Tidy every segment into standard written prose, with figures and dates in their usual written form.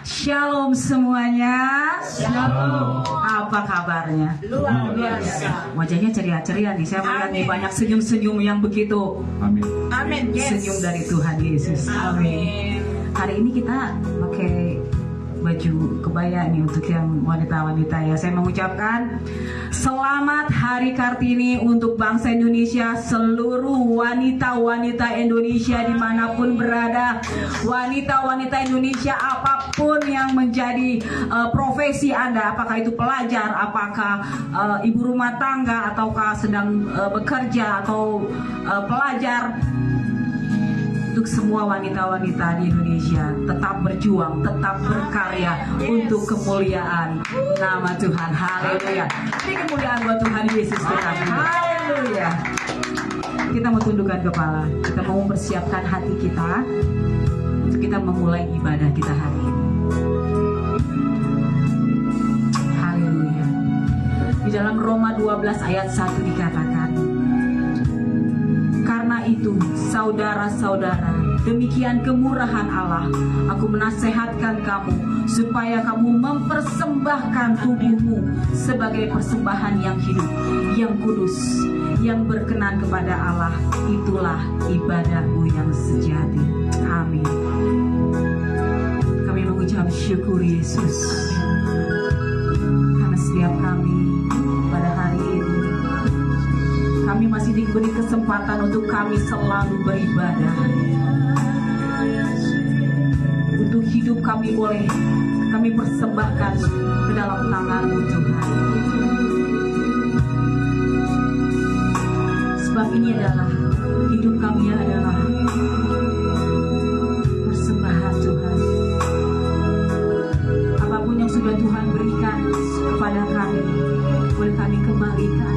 Shalom semuanya. Shalom. Apa kabarnya? Luar biasa. Wajahnya ceria-ceria nih. Saya melihat nih banyak senyum-senyum yang begitu. Amin. Amin. Yes. Senyum dari Tuhan Yesus. Amin. Hari ini kita pakai baju kebaya nih untuk yang wanita-wanita ya. Saya mengucapkan selamat Hari Kartini untuk bangsa Indonesia, seluruh wanita-wanita Indonesia dimanapun berada, wanita-wanita Indonesia apapun yang menjadi profesi Anda, apakah itu pelajar, apakah ibu rumah tangga, ataukah sedang bekerja atau pelajar. Untuk semua wanita-wanita di Indonesia tetap berjuang, tetap berkarya untuk kemuliaan nama Tuhan. Haleluya. Ini kemuliaan buat Tuhan Yesus kita. Haleluya. Kita mau tundukkan kepala. Kita mau mempersiapkan hati kita untuk kita memulai ibadah kita hari ini. Haleluya. Di dalam Roma 12 ayat 1 dikatakan, karena itu, saudara-saudara, demikian kemurahan Allah, aku menasehatkan kamu supaya kamu mempersembahkan tubuhmu sebagai persembahan yang hidup, yang kudus, yang berkenan kepada Allah. Itulah ibadahmu yang sejati. Amin. Kami mengucap syukur Yesus, karena setiap kami pada hari ini kami masih diberi kesempatan untuk kami selalu beribadah. Untuk hidup kami boleh kami persembahkan ke dalam tangan-Mu Tuhan. Sebab ini adalah hidup kami adalah persembahan Tuhan. Apapun yang sudah Tuhan berikan kepada kami, boleh kami kembalikan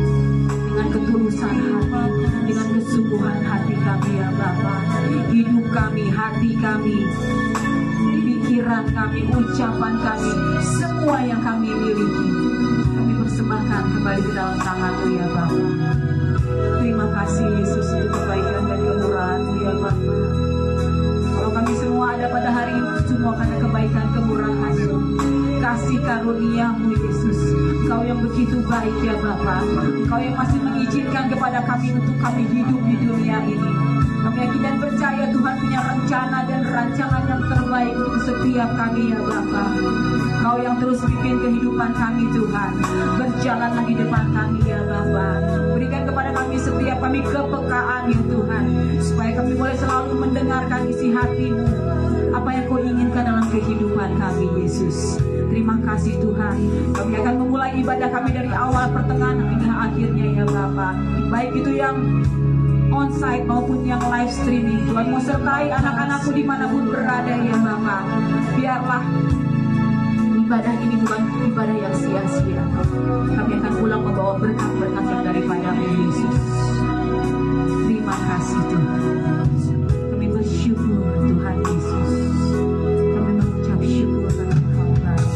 dengan ketulusan hati, dengan kesungguhan hati kami ya Bapa. Hidup kami, hati kami, pikiran kami, ucapan kami, semua yang kami miliki, kami persembahkan kembali ke dalam tangan-Mu ya Bapa. Terima kasih Yesus untuk kebaikan dan kemurahan-Mu ya Bapa. Kalau kami semua ada pada hari ini, semua karena kebaikan kemurahan-Mu, kasih karunia-Mu Yesus. Engkau yang begitu baik ya Bapa. Engkau yang masih mengizinkan kepada kami untuk kami hidup di dunia ini. Kami yakin dan percaya Tuhan punya rencana dan rancangan yang terbaik untuk setiap kami ya Bapa. Engkau yang terus pimpin kehidupan kami Tuhan. Berjalanlah di depan kami ya Bapa. Berikan kepada kami setiap kami kepekaan ya Tuhan, supaya kami boleh selalu mendengarkan isi hati-Mu, apa yang Kau inginkan dalam kehidupan kami Yesus. Terima kasih Tuhan. Kami akan memulai ibadah kami dari awal, pertengahan hingga akhirnya ya Bapa. Baik itu yang onsite maupun yang live streaming. Tuhan mau sertai anak-anakku dimanapun berada ya Bapa. Biarlah ibadah ini bukan ibadah yang sia-sia. Kami akan pulang membawa berkat-berkat yang daripada-Mu Yesus. Terima kasih Tuhan. Kami bersyukur Tuhan Yesus. Kami mengucap syukur karena Engkau baik.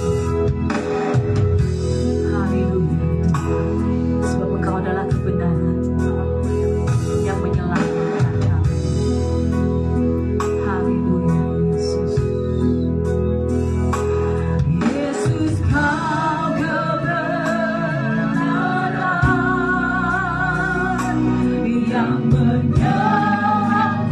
Haleluya. Sebab Engkau adalah kebenaran yang menyelamatkan kami. Haleluya Yesus. Yesus Kau kebenaran yang menyelamatkan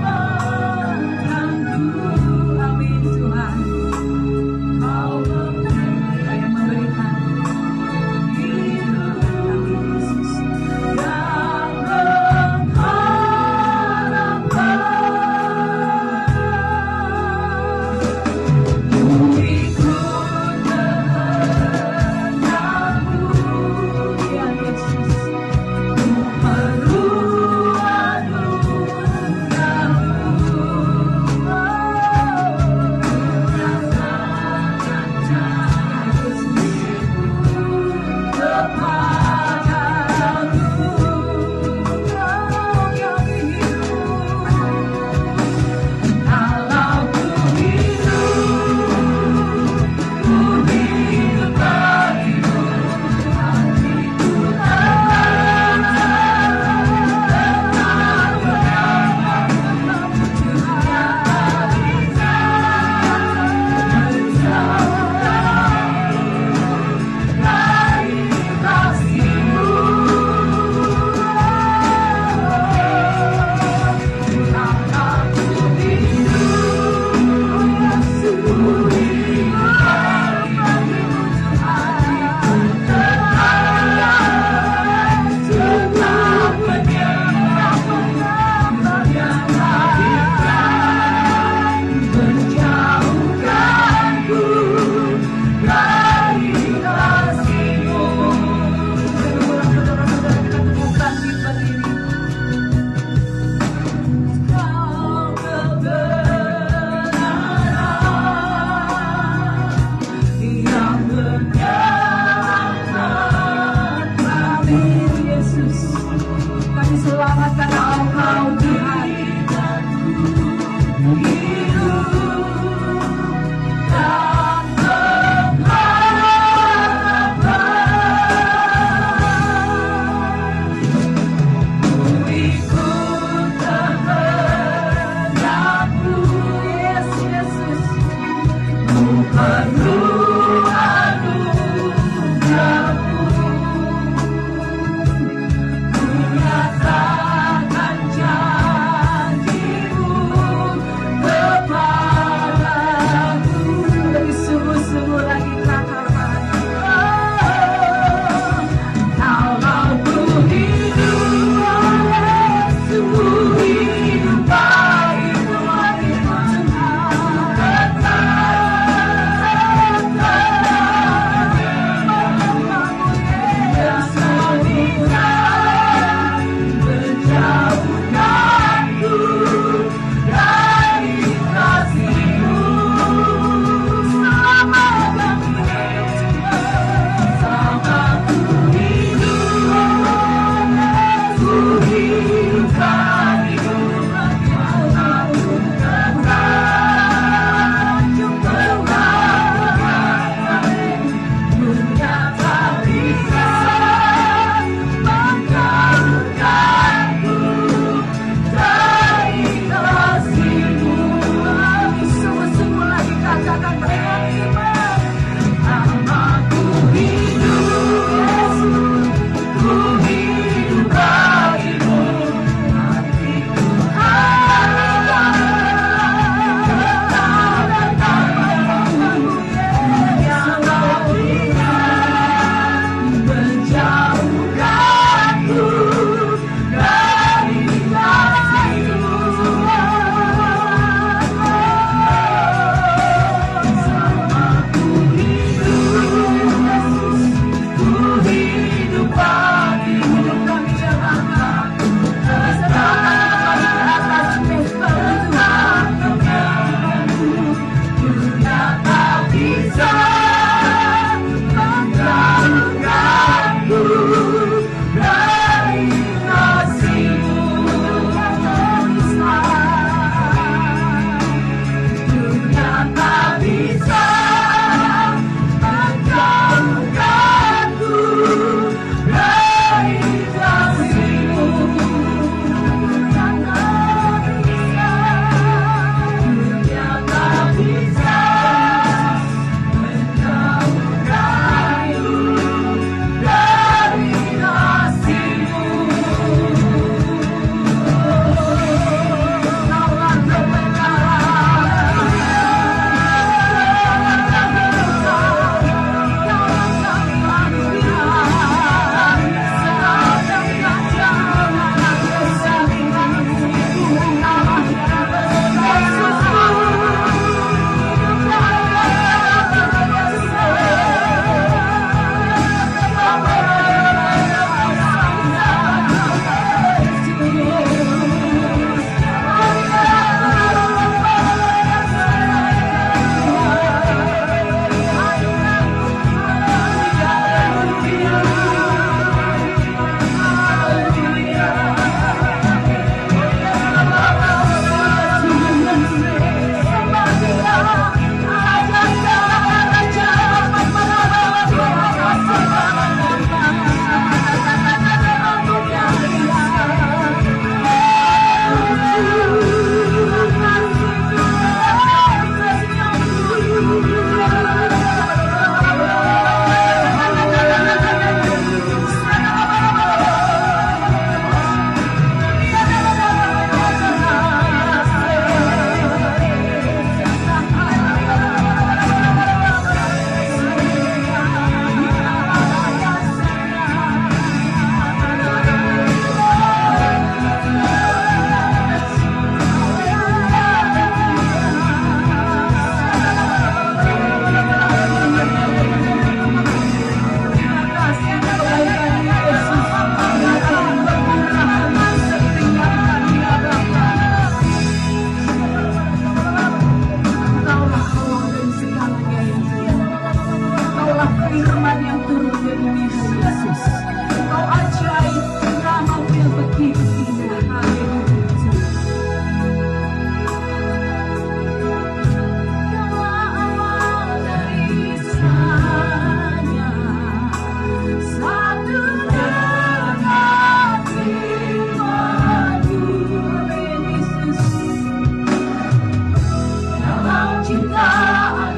ciptaan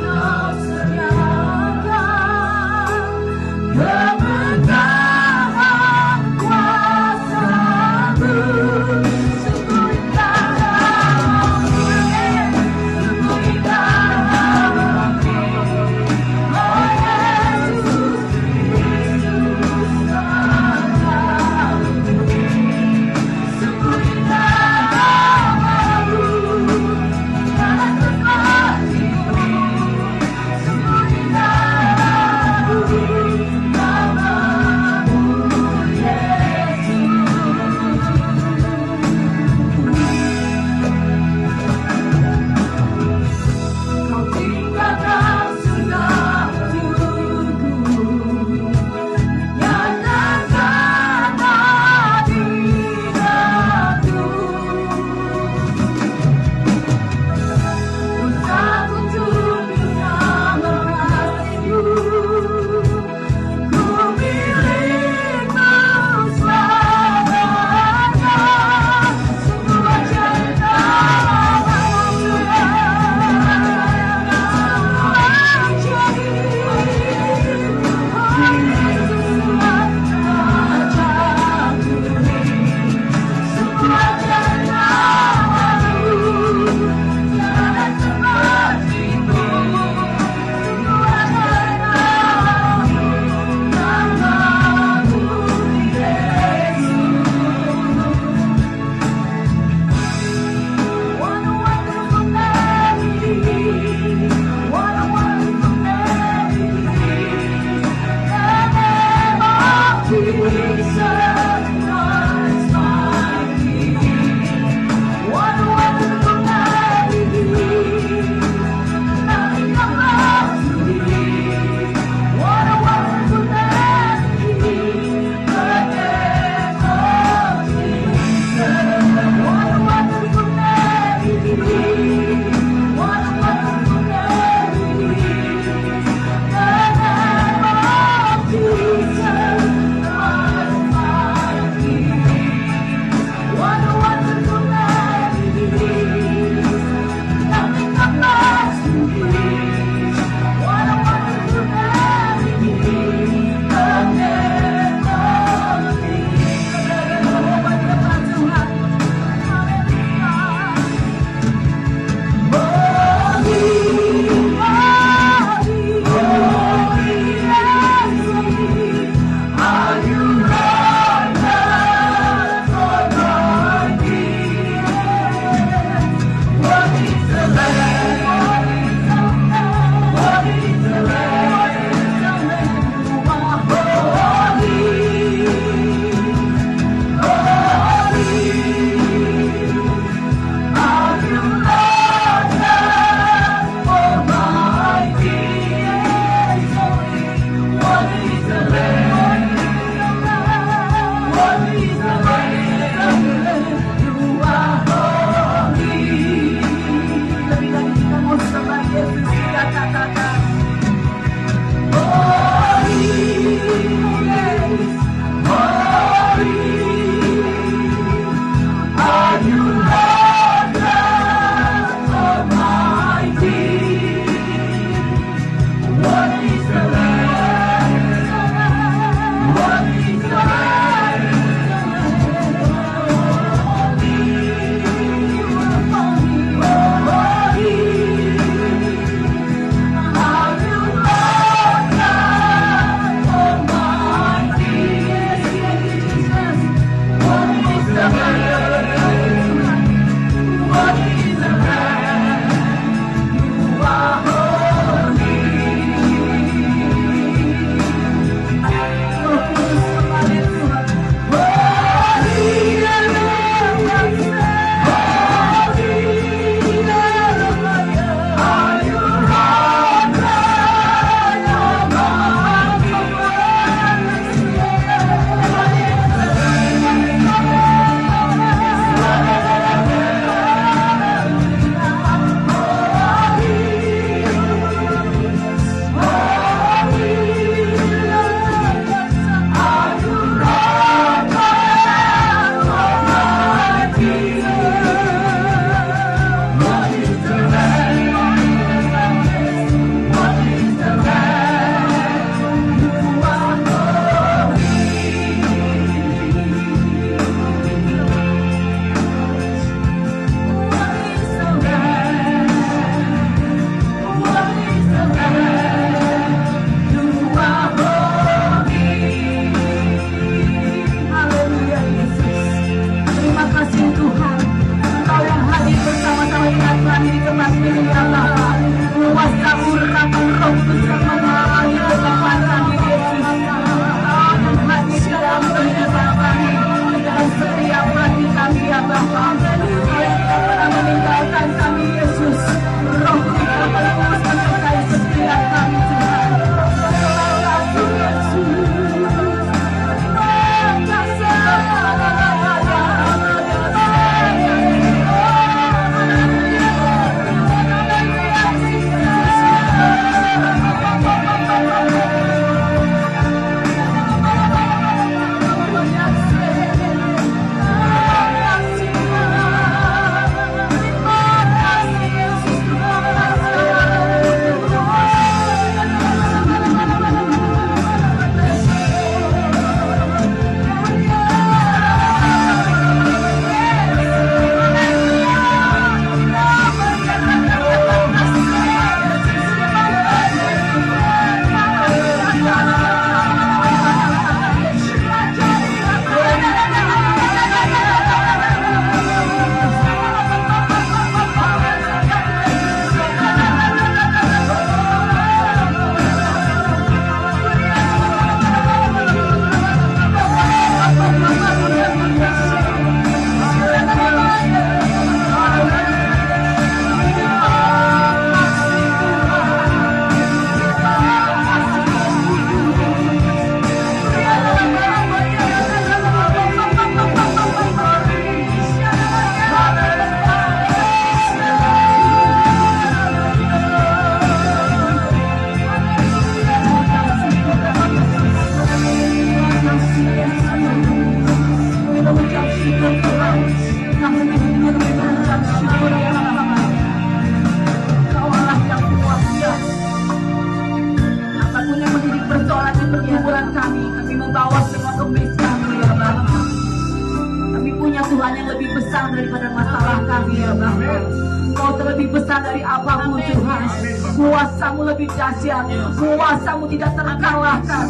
kebenaran kuasa-Mu. Sungguh indah, sungguh indah, oh Yesus Kristus Raja. Sungguh indah, karena Tuhan daripada masalah kami ya Bapa. Kau terlebih besar dari apapun Tuhan. Kuasa-Mu lebih dahsyat. Kuasa-Mu tidak terkalahkan.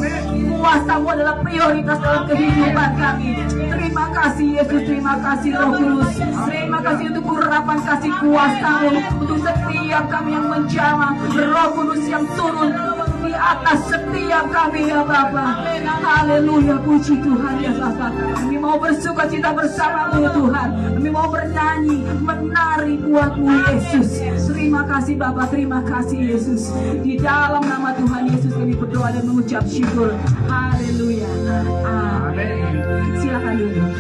Kuasa-Mu adalah prioritas dalam kehidupan kami. Terima kasih Yesus, terima kasih Roh Kudus. Terima kasih untuk urapan kasih kuasa-Mu untuk setiap kami yang menjamah. Roh Kudus yang turun di atas setiap kami ya Bapa. Haleluya, puji Tuhan ya Bapa. Kami mau bersuka cita bersama-Mu ya Tuhan. Kami mau bernyanyi, menari buat-Mu Yesus. Terima kasih Bapa, terima kasih Yesus. Di dalam nama Tuhan Yesus kami berdoa dan mengucap syukur. Haleluya. Amin. Silakan duduk.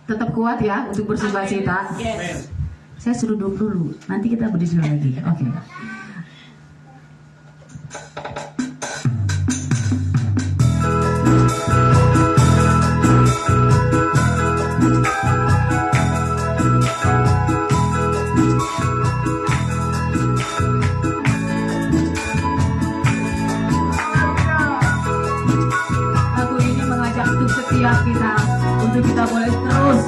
Tetap kuat ya untuk bersukacita. Yes. Saya suruh duduk dulu, nanti kita berdiri lagi. Oke. Lagu ini mengajak untuk setiap kita untuk kita boleh terus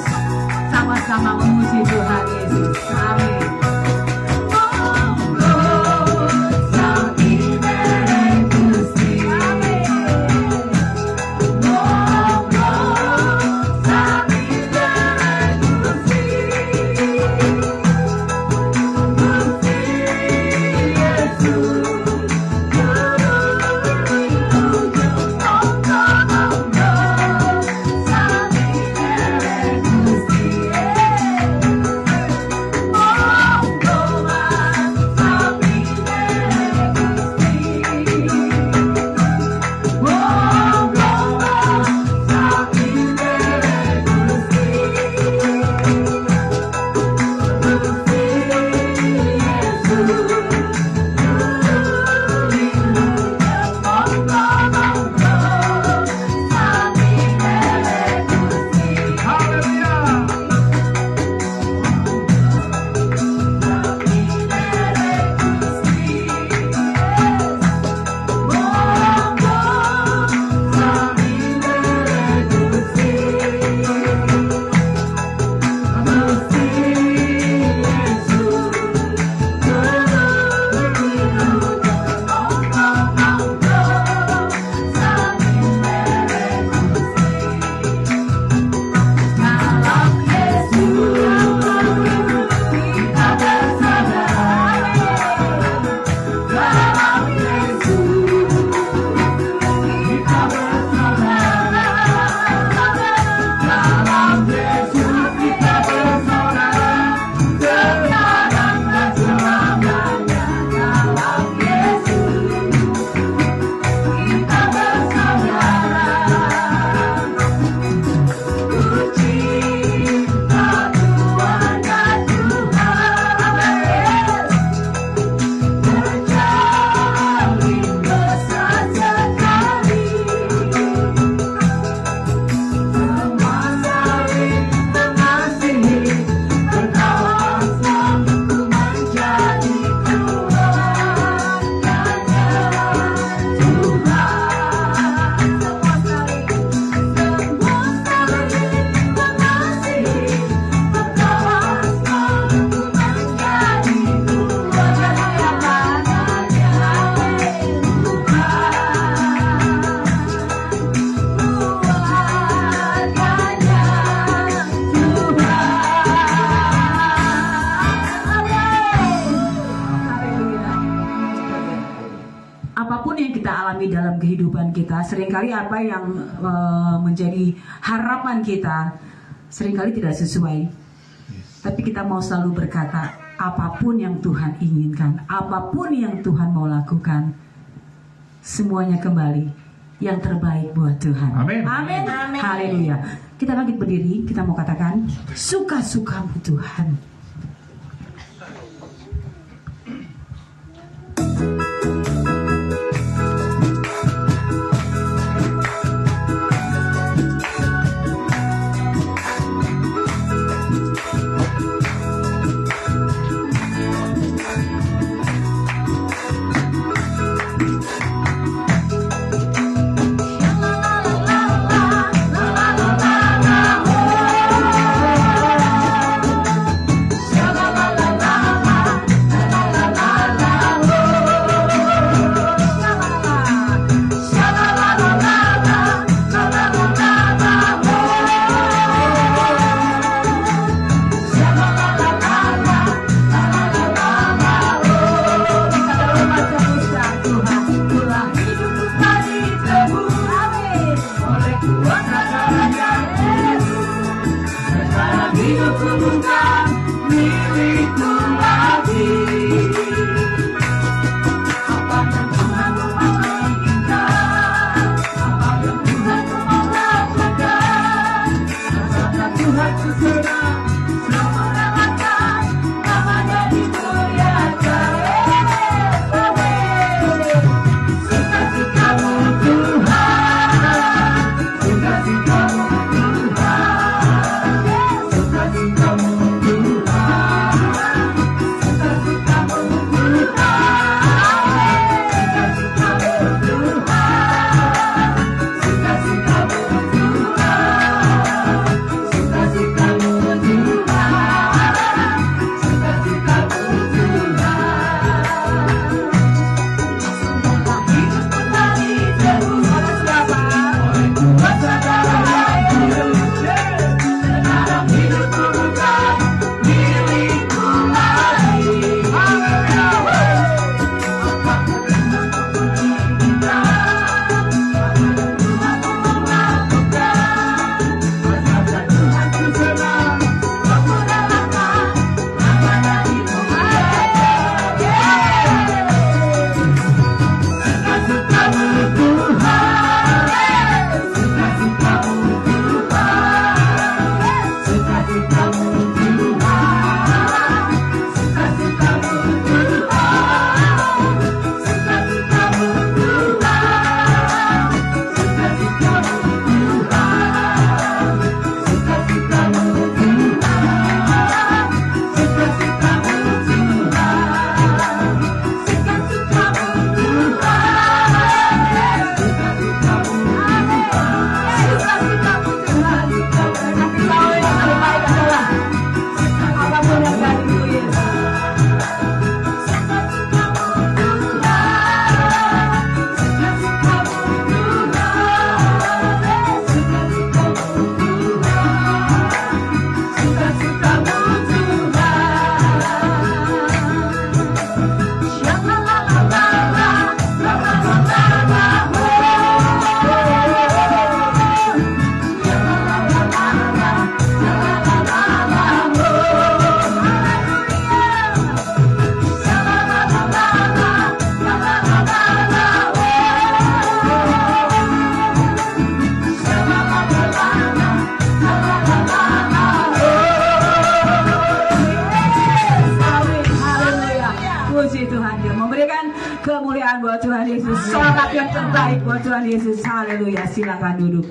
sama-sama memuji Tuhan Yesus. Amin. Dalam kehidupan kita, seringkali apa yang menjadi harapan kita seringkali tidak sesuai. Tapi kita mau selalu berkata, apapun yang Tuhan inginkan, apapun yang Tuhan mau lakukan, semuanya kembali yang terbaik buat Tuhan. Amin. Amin. Haleluya. Kita bangkit berdiri, kita mau katakan, suka-sukamu Tuhan. hidupku bukan milikku lagi. Apa yang Tuhan mau inginkan, apa yang Tuhan mau lakukan, karena Tuhan berserah, semua relakan, namanya dimuliakan. Suka-sukamu Tuhan, suka-sukamu Tuhan, suka-sukamu Tuhan, suka-sukamu kemuliaan buat Tuhan Yesus. Selamat yang terbaik buat Tuhan Yesus. Haleluya. Silakan duduk.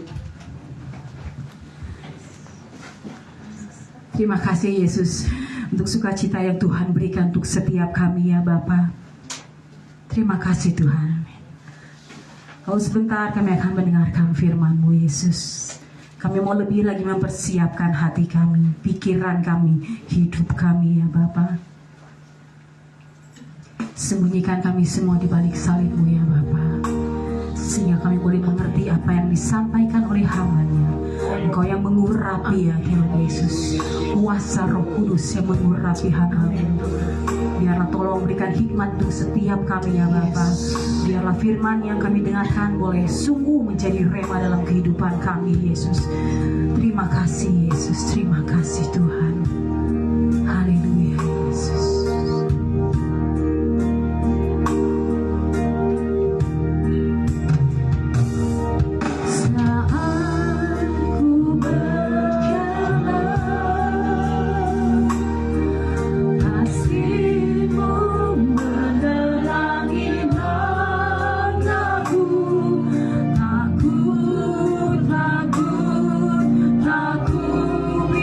Terima kasih Yesus untuk sukacita yang Tuhan berikan untuk setiap kami ya Bapa. Terima kasih Tuhan. Kalau sebentar kami akan mendengarkan firman-Mu Yesus. Kami mau lebih lagi mempersiapkan hati kami, pikiran kami, hidup kami ya Bapa. Sembunyikan kami semua di balik salib-Mu ya Bapa, sehingga kami boleh mengerti apa yang disampaikan oleh hamba-Nya. Engkau yang mengurapi ya Tuhan Yesus, kuasa Roh Kudus yang mengurapi hamba-Mu. Biarlah tolong berikan hikmat untuk setiap kami ya Bapa. Biarlah firman yang kami dengarkan boleh sungguh menjadi rema dalam kehidupan kami Yesus. Terima kasih Yesus, terima kasih Tuhan. Haleluya Yesus. Takut, takut, takut,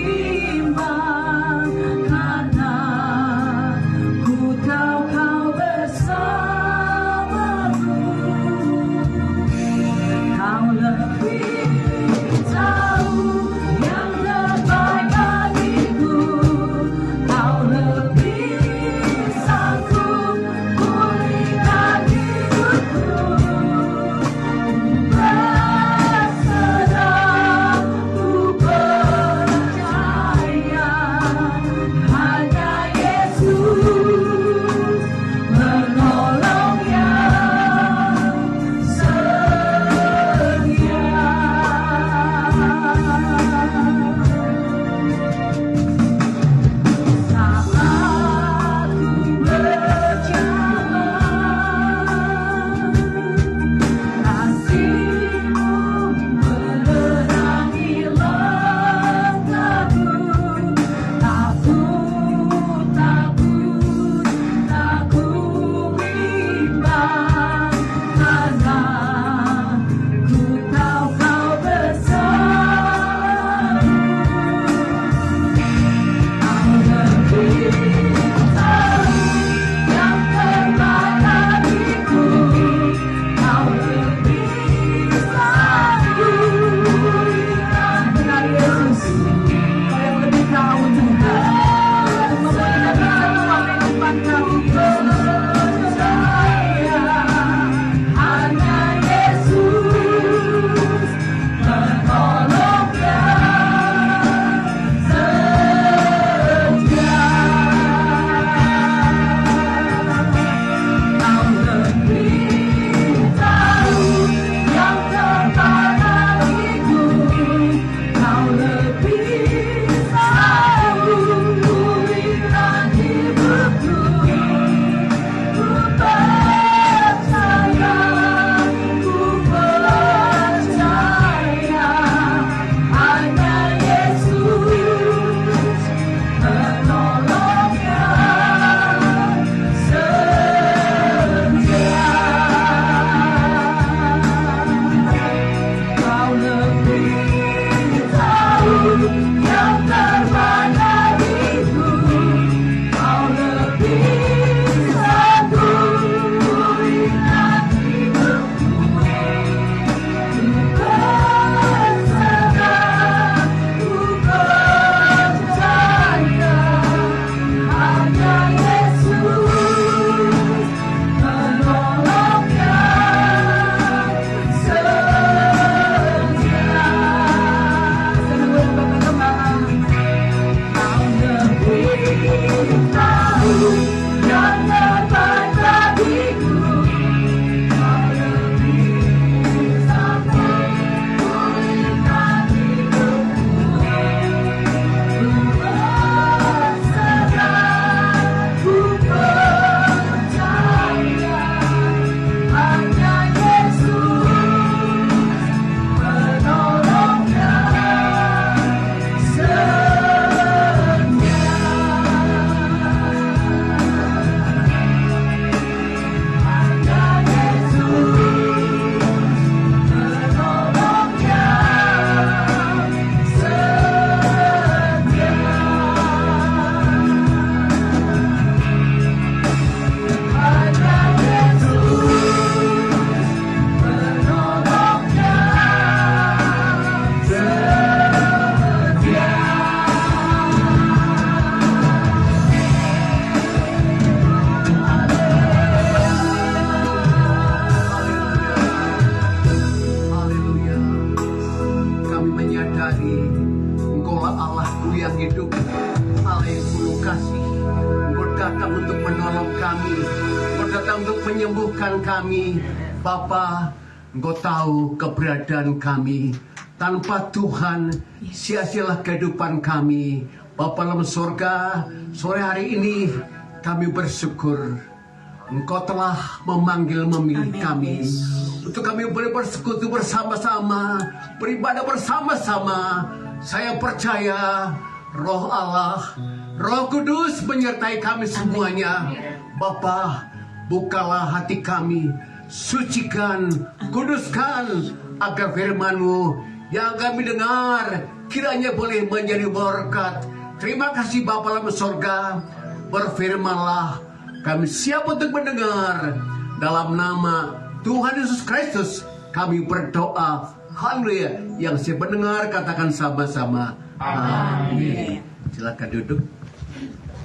hidup, Allah yang penuh kasih. Engkau datang untuk menolong kami, Engkau datang untuk menyembuhkan kami. Bapa, Engkau tahu keberadaan kami. Tanpa Tuhan, sia-sialah kehidupan kami. Bapa dalam surga, sore hari ini kami bersyukur Engkau telah memilih kami untuk kami boleh bersekutu bersama-sama, beribadah bersama-sama. Saya percaya Roh Allah, Roh Kudus menyertai kami semuanya. Bapa, bukalah hati kami, sucikan, kuduskan, agar firman-Mu yang kami dengar kiranya boleh menjadi berkat. Terima kasih Bapa dalam surga, berfirmanlah, kami siap untuk mendengar. Dalam nama Tuhan Yesus Kristus kami berdoa. Haleluya. Yang siap mendengar katakan sama-sama. Amin. Silakan duduk.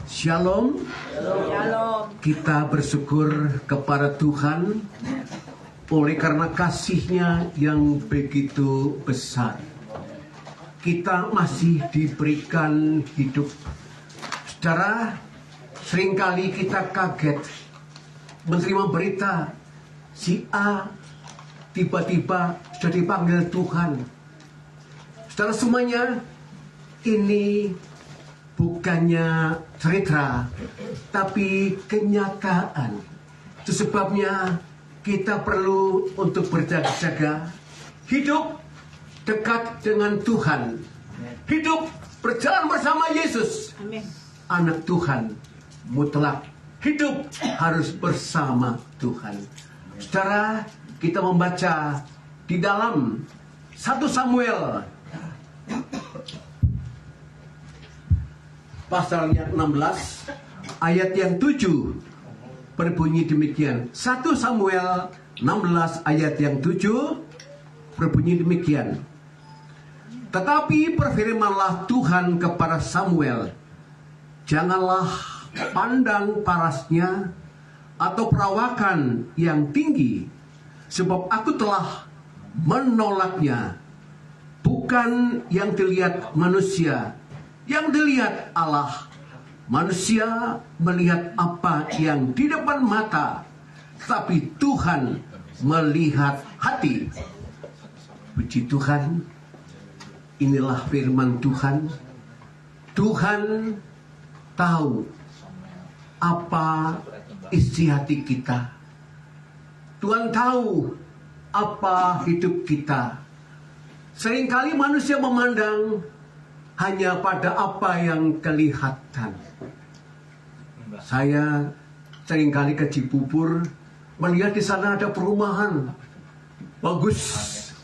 Shalom. Shalom. Kita bersyukur kepada Tuhan oleh karena kasih-Nya yang begitu besar. Kita masih diberikan hidup. Saudara, seringkali kita kaget menerima berita si A tiba-tiba sudah dipanggil Tuhan. Saudara semuanya, ini bukannya cerita, tapi kenyataan. Itu sebabnya kita perlu untuk berjaga-jaga, hidup dekat dengan Tuhan, hidup berjalan bersama Yesus. Amin. Anak Tuhan mutlak hidup harus bersama Tuhan. Saudara, kita membaca di dalam 1 Samuel pasalnya 16 ayat yang 7 berbunyi demikian. 1 Samuel 16 ayat yang 7 berbunyi demikian. Tetapi berfirmanlah Tuhan kepada Samuel, janganlah pandang parasnya atau perawakan yang tinggi, sebab aku telah menolaknya. Bukan yang dilihat manusia, yang dilihat Allah. Manusia melihat apa yang di depan mata, tapi Tuhan melihat hati. Puji Tuhan, inilah firman Tuhan. Tuhan tahu apa isi hati kita. Tuhan tahu apa hidup kita. Seringkali manusia memandang hanya pada apa yang kelihatan. Saya seringkali ke Cibubur, melihat di sana ada perumahan bagus,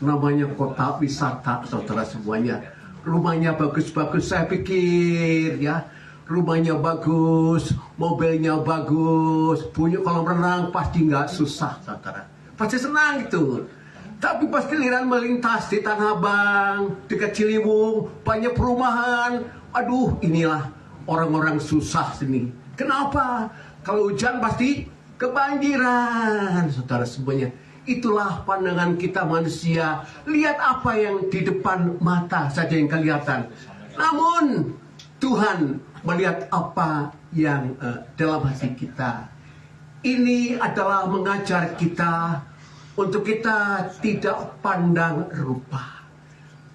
namanya kota wisata, saudara semuanya. Rumahnya bagus-bagus, saya pikir ya, rumahnya bagus, mobilnya bagus, punya kolam renang, pasti nggak susah, saudara. Pasti senang itu. Tapi pas giliran melintas di Tanah Abang, dekat Ciliwung, banyak perumahan. Aduh, inilah orang-orang susah sini. Kenapa? Kalau hujan pasti kebanjiran, saudara semuanya. Itulah pandangan kita manusia. Lihat apa yang di depan mata saja yang kelihatan. Namun Tuhan melihat apa yang dalam hati kita. Ini adalah mengajar kita untuk kita tidak pandang rupa.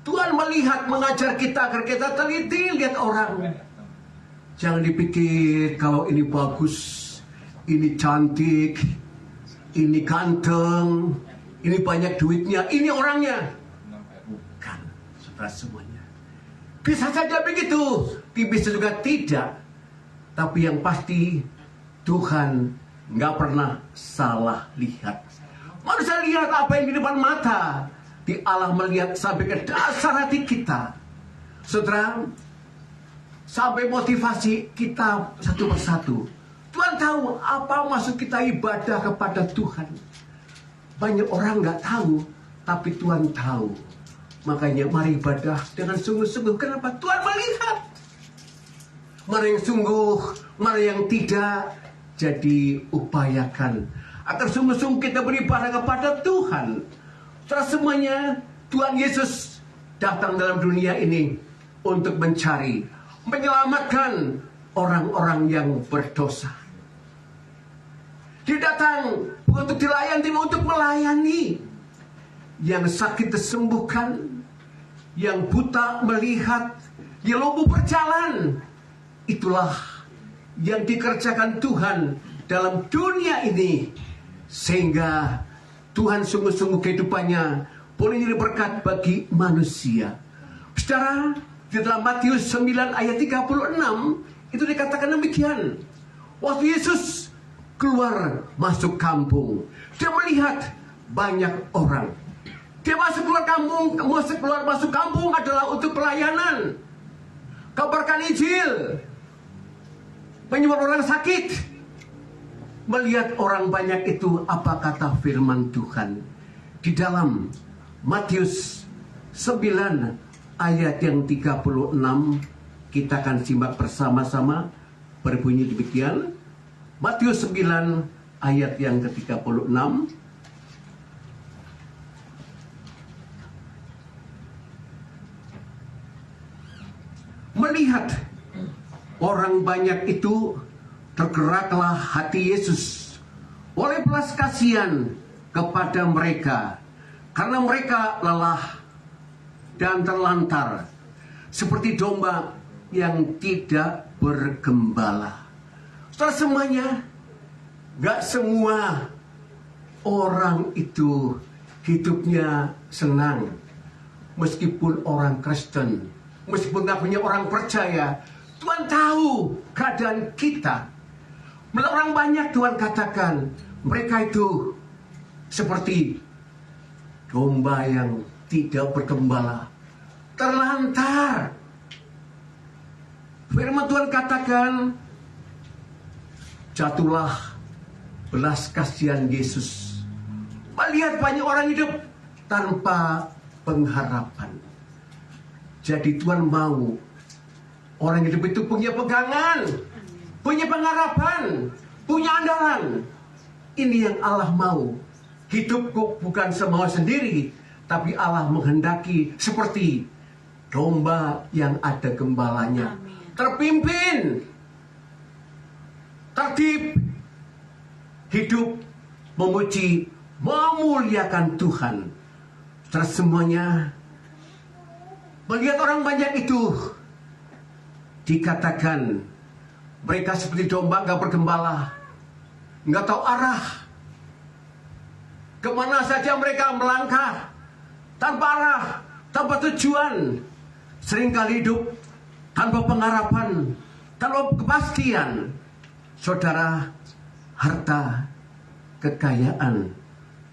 Tuhan melihat, mengajar kita agar kita teliti lihat orang. Jangan dipikir kalau ini bagus, ini cantik, ini ganteng, ini banyak duitnya, ini orangnya. Bukan, saudara semuanya. Bisa saja begitu, bisa juga tidak. Tapi yang pasti Tuhan nggak pernah salah lihat. Manusia lihat apa yang di depan mata, di Allah melihat sampai ke dasar hati kita. Saudara, sampai motivasi kita satu persatu. Tuhan tahu apa maksud kita ibadah kepada Tuhan. Banyak orang nggak tahu, tapi Tuhan tahu. Makanya mari ibadah dengan sungguh-sungguh. Kenapa? Tuhan melihat. Mana yang sungguh, mana yang tidak. Jadi upayakan agar sungguh-sungguh kita beribadah kepada Tuhan. Setelah semuanya, Tuhan Yesus datang dalam dunia ini untuk mencari menyelamatkan orang-orang yang berdosa. Dia datang bukan untuk dilayani, tapi untuk melayani. Yang sakit disembuhkan, yang buta melihat, yang lumpuh berjalan. Itulah yang dikerjakan Tuhan dalam dunia ini, sehingga Tuhan sungguh-sungguh kehidupannya boleh jadi berkat bagi manusia. Saudara, di dalam Matius 9 ayat 36 itu dikatakan demikian. Waktu Yesus keluar masuk kampung, dia melihat banyak orang. Dia masuk kampung adalah untuk pelayanan, kabarkan Injil, menyembuhkan orang sakit. Melihat orang banyak itu, apa kata firman Tuhan di dalam Matius 9 ayat yang 36, kita akan simak bersama-sama. Berbunyi demikian. Matius 9 ayat yang ke-36. Melihat orang banyak itu, tergeraklah hati Yesus oleh belas kasihan kepada mereka, karena mereka lelah dan terlantar seperti domba yang tidak bergembala. Setelah semuanya, gak semua orang itu hidupnya senang. Meskipun orang Kristen, meskipun gak punya orang percaya, Tuhan tahu keadaan kita. Melihat orang banyak, Tuhan katakan mereka itu seperti domba yang tidak bergembala, terlantar. Firman Tuhan katakan, jatuhlah belas kasihan Yesus melihat banyak orang hidup tanpa pengharapan. Jadi Tuhan mau orang hidup itu punya pegangan, punya pengharapan, punya andalan. Ini yang Allah mau. Hidupku bukan semau sendiri, tapi Allah menghendaki seperti domba yang ada gembalanya. Terpimpin, tertib, hidup, memuji, memuliakan Tuhan. Terus semuanya, melihat orang banyak itu, dikatakan mereka seperti domba gak bergembala, gak tahu arah. Kemana saja mereka melangkah, tanpa arah, tanpa tujuan. Seringkali hidup tanpa pengharapan, tanpa kepastian. Saudara, harta, kekayaan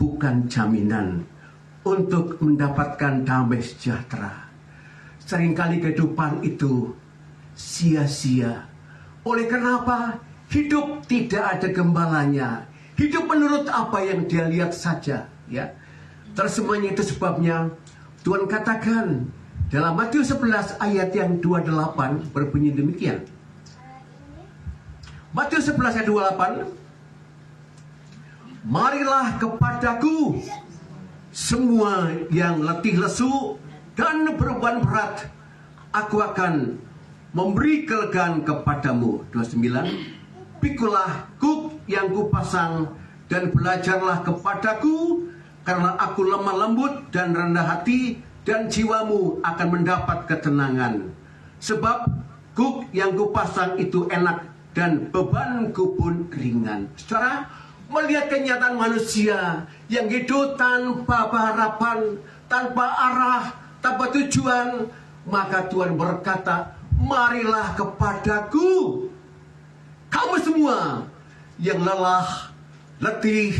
bukan jaminan untuk mendapatkan damai sejahtera. Seringkali kehidupan itu sia-sia. Oleh kenapa? Hidup tidak ada gembalanya. Hidup menurut apa yang dia lihat saja, ya. Terus semuanya itu sebabnya Tuhan katakan dalam Matius 11 ayat yang 28 berbunyi demikian. Matius 11 ayat 28. Marilah kepadaku semua yang letih lesu dan berbeban berat, aku akan memberi kelegaan kepadamu. 29. Pikulah kuk yang kupasang dan belajarlah kepadaku, karena aku lemah lembut dan rendah hati, dan jiwamu akan mendapat ketenangan. Sebab kuk yang kupasang itu enak dan bebanku pun ringan. Saudara, melihat kenyataan manusia yang hidup tanpa harapan, tanpa arah, tanpa tujuan, maka Tuhan berkata, marilah kepadaku kamu semua yang lelah, letih,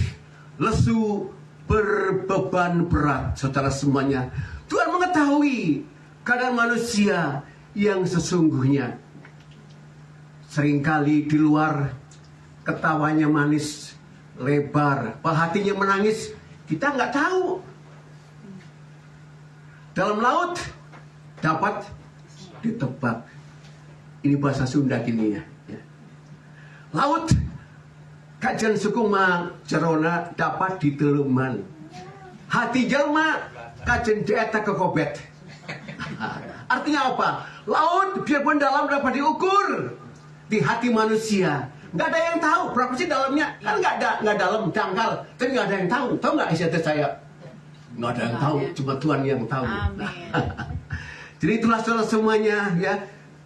lesu, berbeban berat. Saudara semuanya, Tuhan mengetahui keadaan manusia yang sesungguhnya. Seringkali di luar ketawanya manis, lebar, hatinya menangis, kita nggak tahu. Dalam laut dapat ditebak. Ini bahasa Sunda gini ya. Laut kajian sukuma cerona dapat diteluman. Hati jelma kajian dieta kekobet. Artinya apa? Laut biarpun dalam dapat diukur di hati manusia. Nggak ada yang tahu berapa sih dalamnya. Kan nggak dalam dangkal, tapi nggak ada yang tahu. Tahu nggak isi hati saya? Nggak ada yang tahu, cuma Tuhan yang tahu. Amin. Jadi itulah saudara semuanya ya.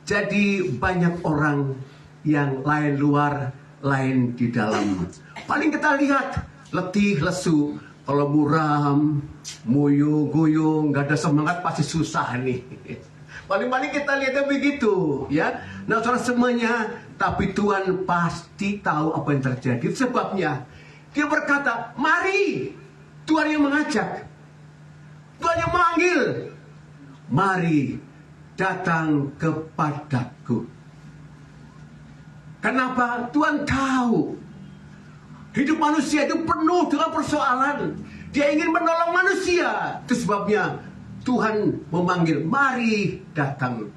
Jadi banyak orang yang lain luar, lain di dalam. Paling kita lihat letih, lesu. Kalau muram, muyung, guyung, nggak ada semangat pasti susah nih. Paling-paling kita lihatnya begitu, ya. Nah, saudara semuanya, tapi Tuhan pasti tahu apa yang terjadi. Sebabnya Dia berkata, mari. Tuhan yang mengajak, Tuhan yang memanggil, mari datang kepadaku. Kenapa? Tuhan tahu hidup manusia itu penuh dengan persoalan. Dia ingin menolong manusia. Itu sebabnya Tuhan memanggil, mari datang.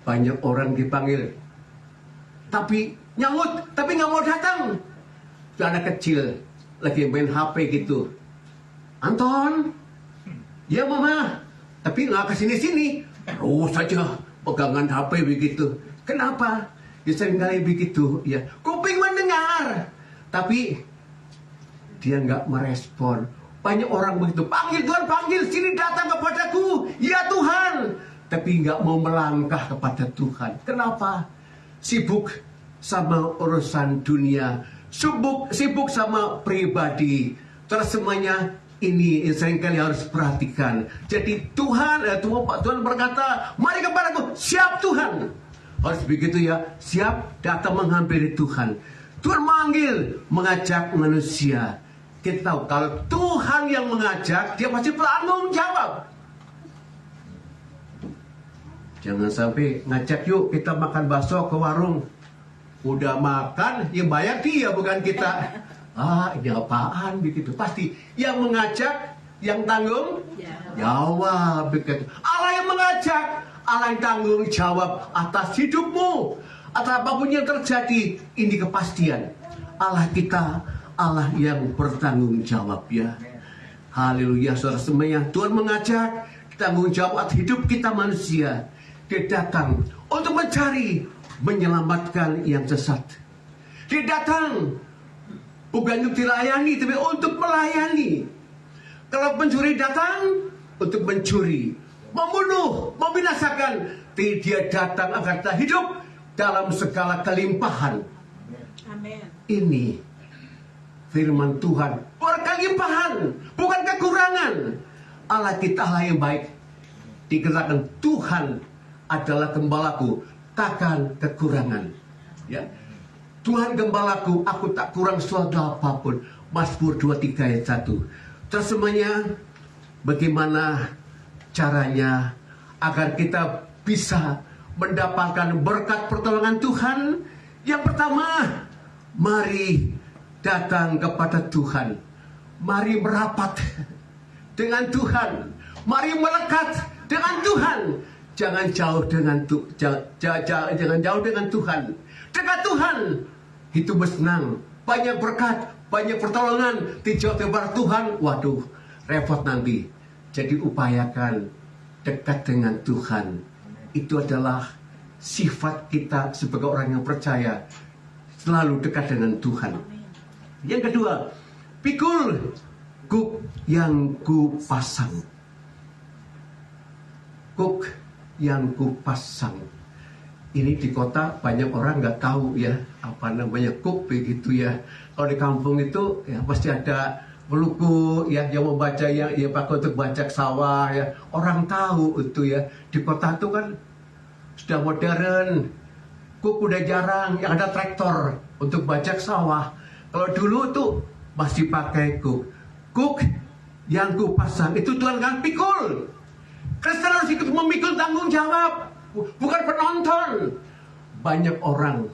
Banyak orang dipanggil, tapi nyaut, tapi nggak mau datang. Itu anak kecil lagi main HP gitu. Anton, ya mama, tapi nggak kesini-sini. Terus saja pegangan HP begitu. Kenapa? Ya seringkali begitu. Ya, kuping mendengar, tapi dia nggak merespon. Banyak orang begitu, panggil Tuhan, panggil, sini datang kepadaku, ya Tuhan, tapi nggak mau melangkah kepada Tuhan. Kenapa? Sibuk sama urusan dunia, sibuk sama pribadi. Terus semuanya ini yang seringkali harus perhatikan. Jadi Tuhan berkata, mari kepadaku, siap Tuhan. Harus begitu ya, siap datang menghampiri Tuhan. Tuhan manggil, mengajak manusia. Kita tahu kalau Tuhan yang mengajak, dia pasti bertanggung jawab. Jangan sampai ngajak yuk kita makan bakso ke warung. Udah makan, yang bayar dia bukan kita. Ini apaan begitu. Pasti yang mengajak, yang tanggung jawab begitu. Allah yang mengajak, Allah yang tanggung jawab atas hidupmu, atas apapun yang terjadi. Ini kepastian Allah kita, Allah yang bertanggung jawab ya. Haleluya saudara semuanya. Tuhan mengajak tanggung jawab atas hidup kita manusia. Dia datang untuk mencari, menyelamatkan yang sesat. Dia datang bukan untuk dilayani, tapi untuk melayani. Kalau pencuri datang untuk mencuri, membunuh, membinasakan, dia datang agar kita hidup dalam segala kelimpahan. Amin. Ini firman Tuhan, berkelimpahan, bukan kekurangan. Allah kita Allah yang baik. Dikatakan Tuhan adalah gembalaku, takkan kekurangan. Ya, Tuhan gembalaku, aku tak kurang suatu apapun. Mazmur 23 ayat 1. Terus semuanya, bagaimana caranya agar kita bisa mendapatkan berkat pertolongan Tuhan? Yang pertama, mari datang kepada Tuhan. Mari merapat dengan Tuhan. Mari melekat dengan Tuhan. Jangan jauh dengan jangan jauh dengan Tuhan. Dekat Tuhan, itu bersenang. Banyak berkat, banyak pertolongan di Jawa Timur Tuhan. Waduh, repot nanti. Jadi upayakan dekat dengan Tuhan. Itu adalah sifat kita sebagai orang yang percaya. Selalu dekat dengan Tuhan. Yang kedua, pikul kuk yang ku pasang. Kuk yang ku pasang. Ini di kota banyak orang nggak tahu ya apa namanya kuk begitu ya. Kalau di kampung itu ya pasti ada meluku ya yang membaca yang pakai untuk bajak sawah ya. Orang tahu itu ya. Di kota itu kan sudah modern. Kuk udah jarang, yang ada traktor untuk bajak sawah. Kalau dulu tuh masih pakai kuk. Kuk yang ku pasang itu Tuhan kan pikul. Kristen harus ikut memikul tanggung jawab, bukan penonton. Banyak orang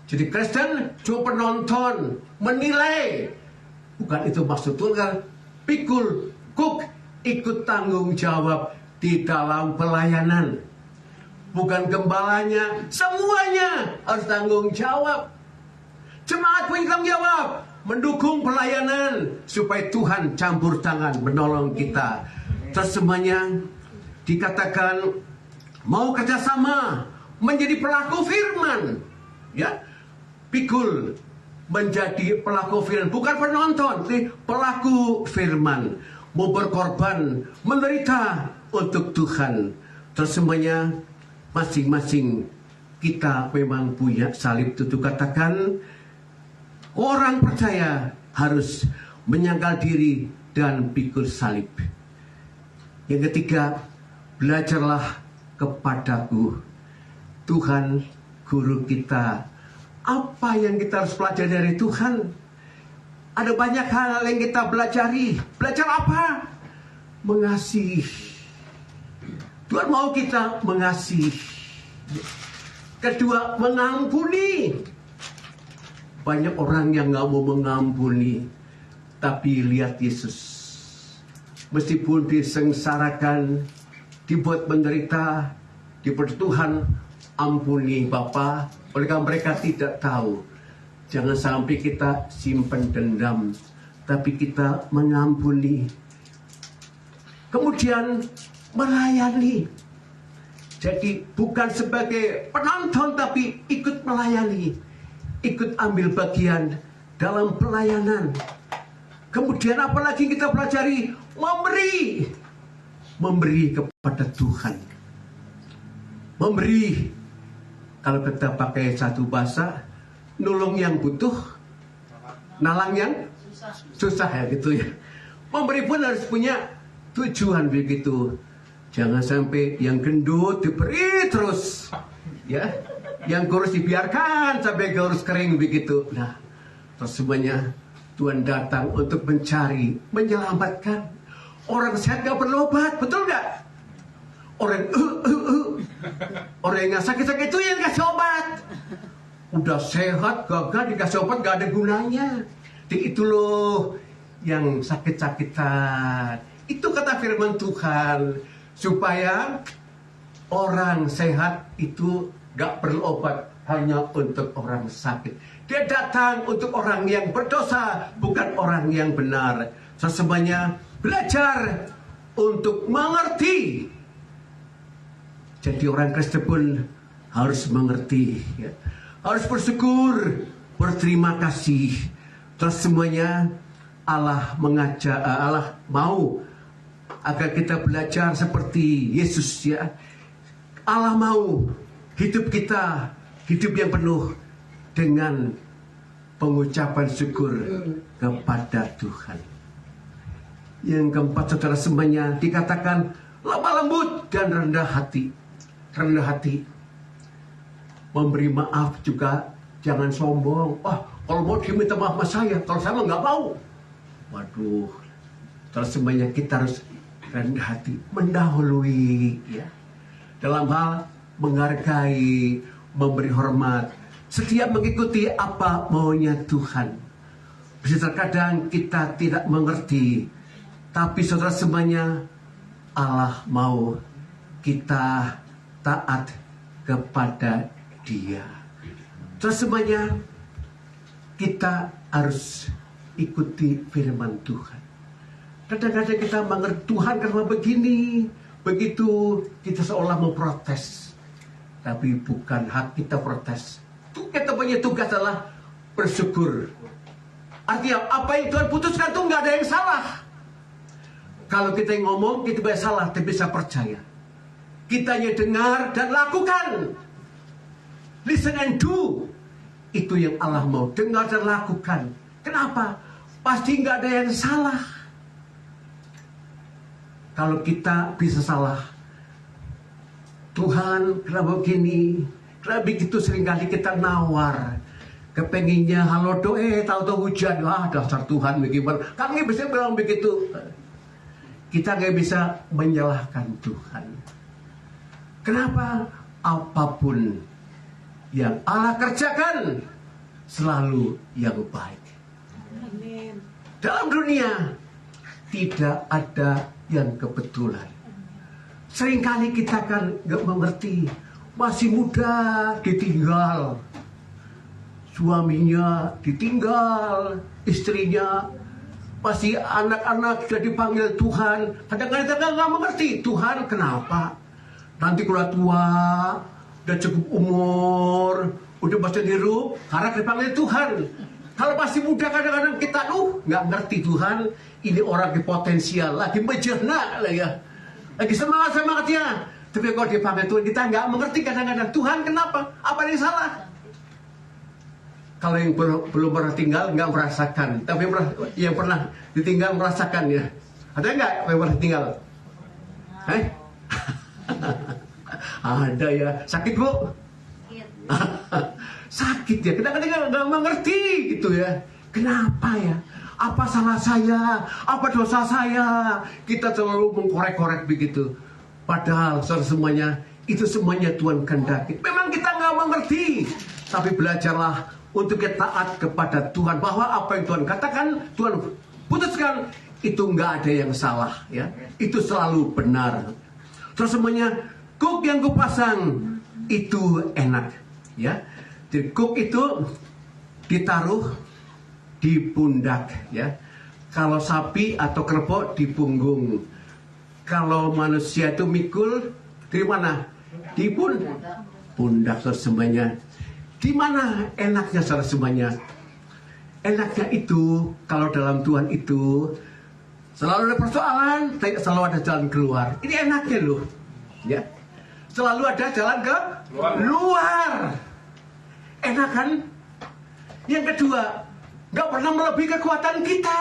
jadi Kristen cuma penonton, menilai. Bukan itu maksud Tuhan kan. Pikul, kuk, ikut tanggung jawab di dalam pelayanan. Bukan gembalanya, semuanya harus tanggung jawab. Jemaat punya tanggung jawab, mendukung pelayanan supaya Tuhan campur tangan menolong kita. Terus semuanya dikatakan mau kerjasama menjadi pelaku firman, ya, pikul menjadi pelaku firman, bukan penonton, tapi pelaku firman, mau berkorban, menderita untuk Tuhan. Terus semuanya masing-masing kita memang punya salib itu. Katakan orang percaya harus menyangkal diri dan pikul salib. Yang ketiga, belajarlah kepadaku. Tuhan guru kita. Apa yang kita harus pelajari dari Tuhan? Ada banyak hal yang kita pelajari. Belajar apa? Mengasihi. Tuhan mau kita mengasihi. Kedua, mengampuni. Banyak orang yang gak mau mengampuni. Tapi lihat Yesus. Meskipun disengsarakan, dibuat menderita, dibuat Tuhan, ampuni Bapa, oleh karena mereka tidak tahu. Jangan sampai kita simpan dendam, tapi kita mengampuni. Kemudian melayani. Jadi bukan sebagai penonton, tapi ikut melayani, ikut ambil bagian dalam pelayanan. Kemudian apalagi kita pelajari? Memberi kepada Tuhan. Memberi. Kalau kita pakai satu bahasa, nulung yang butuh, nalang yang susah ya gitu ya. Memberi pun harus punya tujuan begitu. Jangan sampai yang gendut diberi terus, ya. Yang kurus dibiarkan sampai kurus kering begitu. Nah, terus semuanya Tuhan datang untuk mencari, menyelamatkan. Orang sehat gak perlu obat, betul gak? Orang yang sakit-sakit itu yang dikasih obat. Udah sehat, gagal dikasih obat gak ada gunanya. Jadi itu loh yang sakit-sakitan. Itu kata firman Tuhan. Supaya orang sehat itu gak perlu obat, hanya untuk orang sakit. Dia datang untuk orang yang berdosa, bukan orang yang benar. Semuanya belajar untuk mengerti. Jadi orang Kristen pun harus mengerti, ya. Harus bersyukur, berterima kasih. Terus semuanya Allah mengajak, Allah mau agar kita belajar seperti Yesus, ya. Allah mau hidup kita hidup yang penuh dengan pengucapan syukur kepada Tuhan. Yang keempat, saudara semuanya, dikatakan lemah lembut dan rendah hati. Rendah hati. Memberi maaf juga, jangan sombong. Kalau mau dia minta maaf sama saya, kalau saya nggak mau. Waduh, terus semuanya kita harus rendah hati, mendahului, ya. Dalam hal menghargai, memberi hormat, setiap mengikuti apa maunya Tuhan. Bisa terkadang kita tidak mengerti, tapi saudara semuanya, Allah mau kita taat kepada Dia. Terus semuanya kita harus ikuti firman Tuhan. Kadang-kadang kita mengerti Tuhan karena begini, begitu, kita seolah mau protes. Tapi bukan hak kita protes. Kita punya tugas adalah bersyukur. Artinya apa yang Tuhan putuskan itu nggak ada yang salah. Kalau kita yang ngomong, kita bisa salah, tapi bisa percaya. Kita hanya dengar dan lakukan. Listen and do. Itu yang Allah mau, dengar dan lakukan. Kenapa? Pasti nggak ada yang salah. Kalau kita bisa salah, Tuhan kenapa begini? Kenapa begitu? Seringkali kita nawar. Kepenginnya halo doe, tahu-tahu hujan. Dasar Tuhan bagaimana? Kami bisa bilang begitu. Kita nggak bisa menyalahkan Tuhan. Kenapa? Apapun yang Allah kerjakan selalu yang baik. Amin. Dalam dunia tidak ada yang kebetulan. Seringkali kita kan nggak mengerti. Masih muda ditinggal, suaminya ditinggal, istrinya masih anak-anak sudah dipanggil Tuhan. Kadang-kadang kita nggak mengerti Tuhan kenapa. Nanti kalau tua, udah cukup umur, udah masih hidup, harap dipanggil Tuhan. Kalau masih muda kadang-kadang kita nggak ngerti Tuhan. Ini orang yang potensial, lagi menjernak lah ya, lagi semangatnya. Tapi kalau dipanggil Tuhan kita nggak mengerti kadang-kadang Tuhan kenapa? Apa yang salah? Kalau yang belum pernah tinggal nggak merasakan, tapi yang pernah ditinggal merasakan ya. Ada nggak yang pernah tinggal? Ada ya. Sakit bu? Sakit ya. Kadang-kadang nggak mengerti gitu ya. Kenapa ya? Apa salah saya? Apa dosa saya? Kita selalu mengkorek-korek begitu. Padahal semuanya itu semuanya Tuhan kehendaki. Memang kita nggak mengerti, tapi belajarlah untuk kita taat kepada Tuhan, bahwa apa yang Tuhan katakan, Tuhan putuskan, itu nggak ada yang salah ya. Itu selalu benar. Terus semuanya kuk yang kupasang itu enak ya. Jadi kuk itu ditaruh di pundak ya. Kalau sapi atau kerbau di punggung. Kalau manusia itu mikul di mana? Di pundak semuanya. Di mana enaknya semuanya? Enaknya itu kalau dalam Tuhan itu selalu ada persoalan, selalu ada jalan keluar. Ini enaknya loh, ya. Selalu ada jalan ke luar. Enak kan? Yang kedua, nggak pernah melebihi kekuatan kita.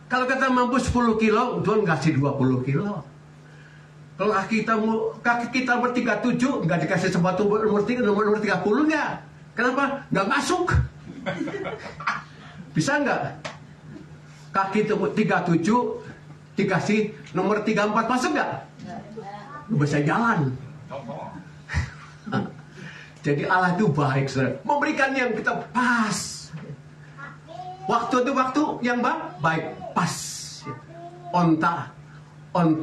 Kalau kita mampu 10 kilo, Tuhan kasih 20 kilo. Kalau kaki kita nomor 37, nggak dikasih sepatu nomor 30 nggak? Kenapa? Nggak masuk. Bisa nggak? Kaki 37 dikasih nomor 34 masuk nggak? Nggak bisa jalan. Jadi Allah itu baik, saudara. Memberikan yang kita pas. Waktu itu waktu yang baik, pas, on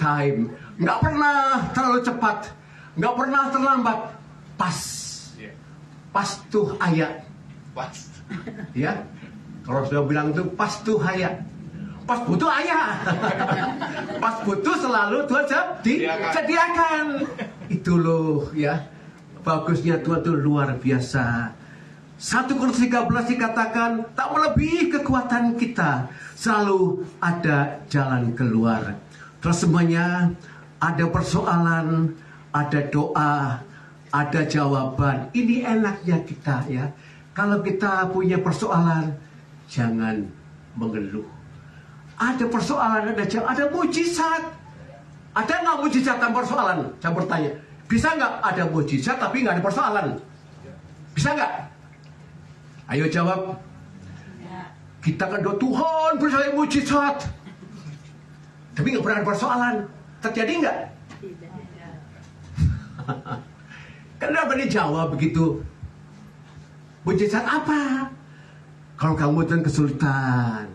time, nggak pernah terlalu cepat, nggak pernah terlambat, pas tuh ayat, ya. Kalau sudah bilang itu pas tuh ayat, pas butuh ayat, pas butuh selalu Tuhan sediakan. Itu loh ya, bagusnya Tuhan itu luar biasa. 1 Korintus 13 dikatakan tak melebihi kekuatan kita, selalu ada jalan keluar. Terus semuanya ada persoalan, ada doa, ada jawaban. Ini enaknya kita ya. Kalau kita punya persoalan, jangan mengeluh. Ada persoalan, ada mujizat. Ada nggak mujizat tanpa persoalan? Saya bertanya. Bisa nggak ada mujizat tapi nggak ada persoalan? Bisa nggak? Ayo jawab. Kita kan doa Tuhan beri saya mujizat, tapi nggak pernah ada persoalan. Terjadi nggak? Kenapa dijawab begitu? Mujizat apa? Kalau kamu dan kesulitan,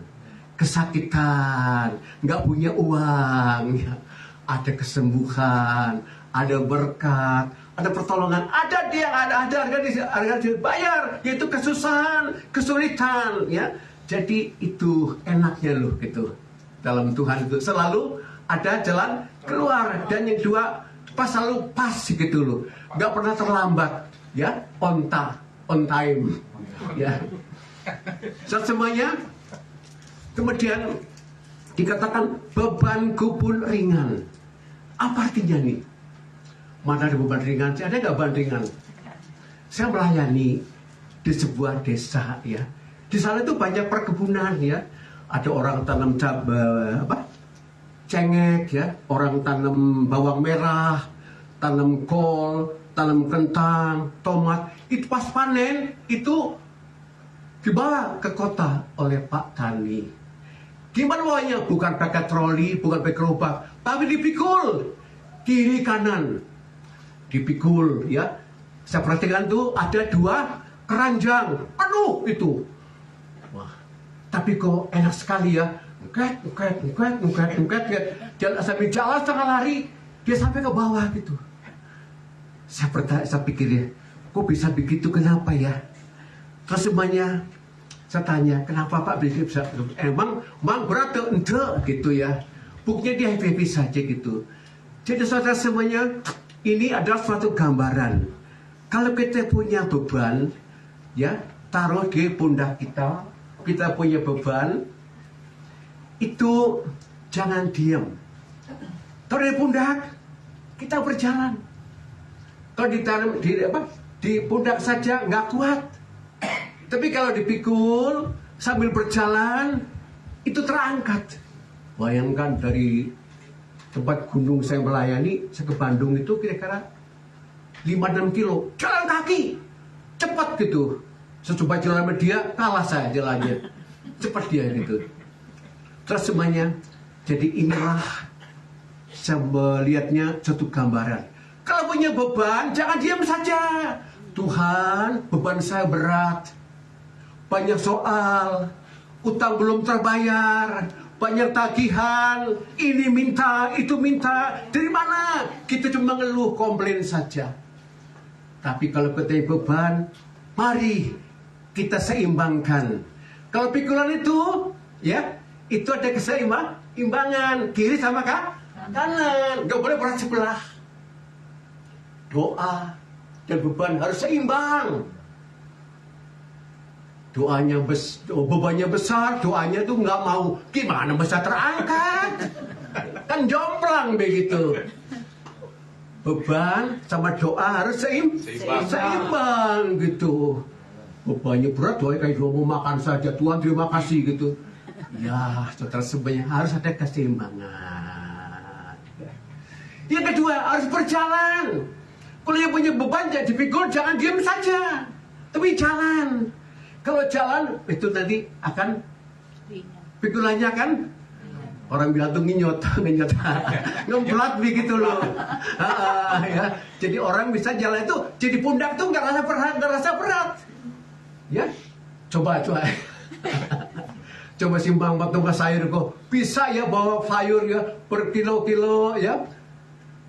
kesakitan, nggak punya uang, ya, ada kesembuhan, ada berkat, ada pertolongan, ada harga dibayar, yaitu kesusahan, kesulitan, ya. Jadi itu enaknya loh gitu. Dalam Tuhan itu selalu ada jalan keluar, dan yang kedua selalu pas gitu loh, nggak pernah terlambat, ya, on time, ya. Semuanya. Kemudian dikatakan bebanku pun ringan. Apa artinya nih? Mana ada beban ringan? Ada nggak beban ringan? Saya melayani di sebuah desa ya. Di sana itu banyak perkebunan ya. Ada orang tanam cengek ya, orang tanam bawang merah, tanam kol, tanam kentang, tomat. Itu pas panen itu dibawa ke kota oleh Pak Tani. Gimana bawanya? Bukan pakai troli, bukan pakai gerobak, tapi dipikul kiri kanan, dipikul ya. Saya perhatikan tuh ada 2 keranjang penuh itu. Wah, tapi kok enak sekali ya. Ngket. Jalan sambil jalan setengah lari, dia sampai ke bawah gitu. Saya pikir ya, kok bisa begitu, kenapa ya? Terus semuanya Saya tanya, kenapa Pak bisa? Emang berat tuh? Enggak gitu ya. Buktinya dia happy saja gitu. Jadi saudara semuanya, ini adalah suatu gambaran. Kalau kita punya beban, ya taruh di pundak kita. Kita punya beban, itu jangan diam. Taruh di pundak, kita berjalan. Kalau ditaruh di pundak saja nggak kuat. Tapi kalau dipikul sambil berjalan, itu terangkat. Bayangkan dari tempat gunung saya melayani, saya ke Bandung itu kira-kira 5-6 kilo. Jalan kaki, cepat gitu. Secoba jalan sama dia, kalah saya jalannya. Cepat dia gitu. Terus semuanya, jadi inilah saya melihatnya satu gambaran. Kalau punya beban, jangan diam saja. Tuhan, beban saya berat. Banyak soal, utang belum terbayar, banyak tagihan, ini minta, itu minta. Dari mana? Kita cuma ngeluh, komplain saja. Tapi kalau kita beban, mari kita seimbangkan. Kalau pikulan itu, ya, itu ada keseimbangan. Kiri sama kanan, nggak boleh berat sebelah. Doa dan beban harus seimbang. Bebannya besar, doanya tuh nggak mau. Gimana bisa terangkat? Kan jomplang begitu. Beban sama doa harus seimbang gitu. Bebannya berat, doa kayak mau makan saja. Tuhan terima kasih gitu. Ya, saudara sebenarnya harus ada keseimbangan. Yang kedua harus berjalan. Kalau yang punya beban jadi dipikul, jangan diam saja, tapi jalan. Kalau jalan itu nanti akan pikulannya kan orang bilang tuh nginyot, ngemplat begitu loh. Ya. Jadi orang bisa jalan itu jadi pundak tuh nggak rasa berat. Ya, coba. Coba simbang batu sayur kok bisa ya bawa sayur ya berkilo-kilo ya.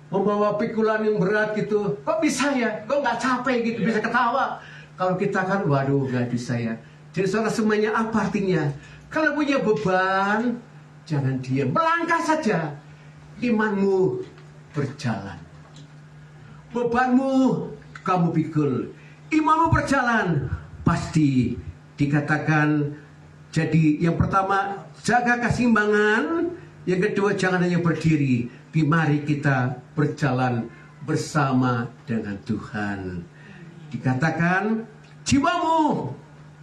Membawa pikulan yang berat gitu, kok bisa ya? Kok nggak capek gitu, bisa ketawa. Kalau kita kan, waduh nggak bisa ya. Jadi saudara semuanya apa artinya? Kalau punya beban, jangan diam, melangkah saja. Imanmu berjalan. Bebanmu kamu pikul. Imanmu berjalan. Pasti dikatakan. Jadi yang pertama, jaga keseimbangan. Yang kedua, jangan hanya berdiri. Mari kita berjalan bersama dengan Tuhan. Dikatakan jiwamu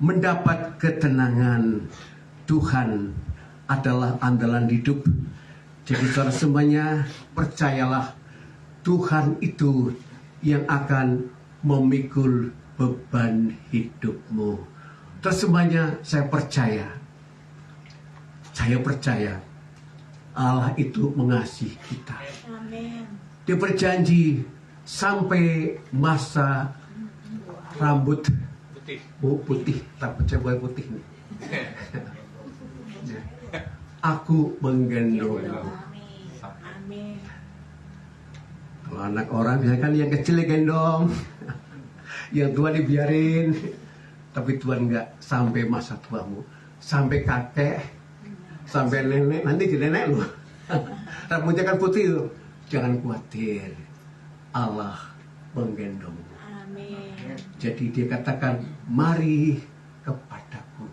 mendapat ketenangan. Tuhan adalah andalan hidup. Jadi saudara semuanya percayalah Tuhan itu yang akan memikul beban hidupmu. Terus semuanya saya percaya Allah itu mengasihi kita. Amin. Dia berjanji sampai masa rambut putih, rambut cewek putih nih. Aku menggendong. Amin. Kalau anak orang biasanya kan yang kecil gendong, yang tua dibiarin. Tapi Tuhan enggak, sampai masa tuamu, sampai kakek, sampai nenek, nanti jadi nenek loh. Rambutnya kan putih loh. Jangan khawatir, Allah menggendong. Amin. Jadi dia katakan, mari kepadaku.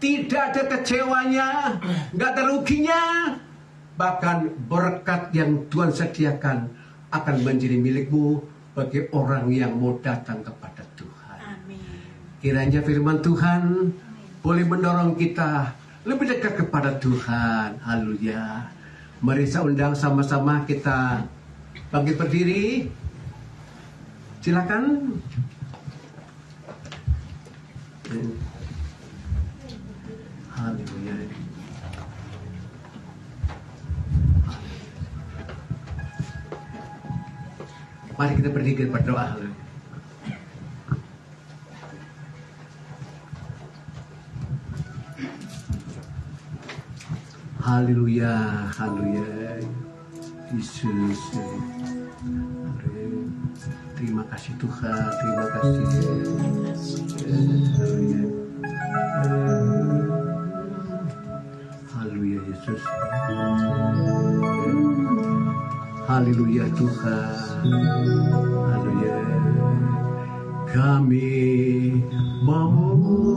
Tidak ada kecewanya, nggak ada ruginya. Bahkan berkat yang Tuhan sediakan akan menjadi milikmu bagi orang yang mau datang kepada Tuhan. Amin. Kiranya firman Tuhan boleh mendorong kita lebih dekat kepada Tuhan. Haleluya. Mari saya undang sama-sama kita bangkit berdiri. Silakan. Haleluya. Mari kita berdiri berdoa. Haleluya, haleluya. Yesus. Terima kasih Tuhan, terima kasih. Haleluya. Haleluya Yesus. Haleluya Tuhan. Haleluya. Kami memuji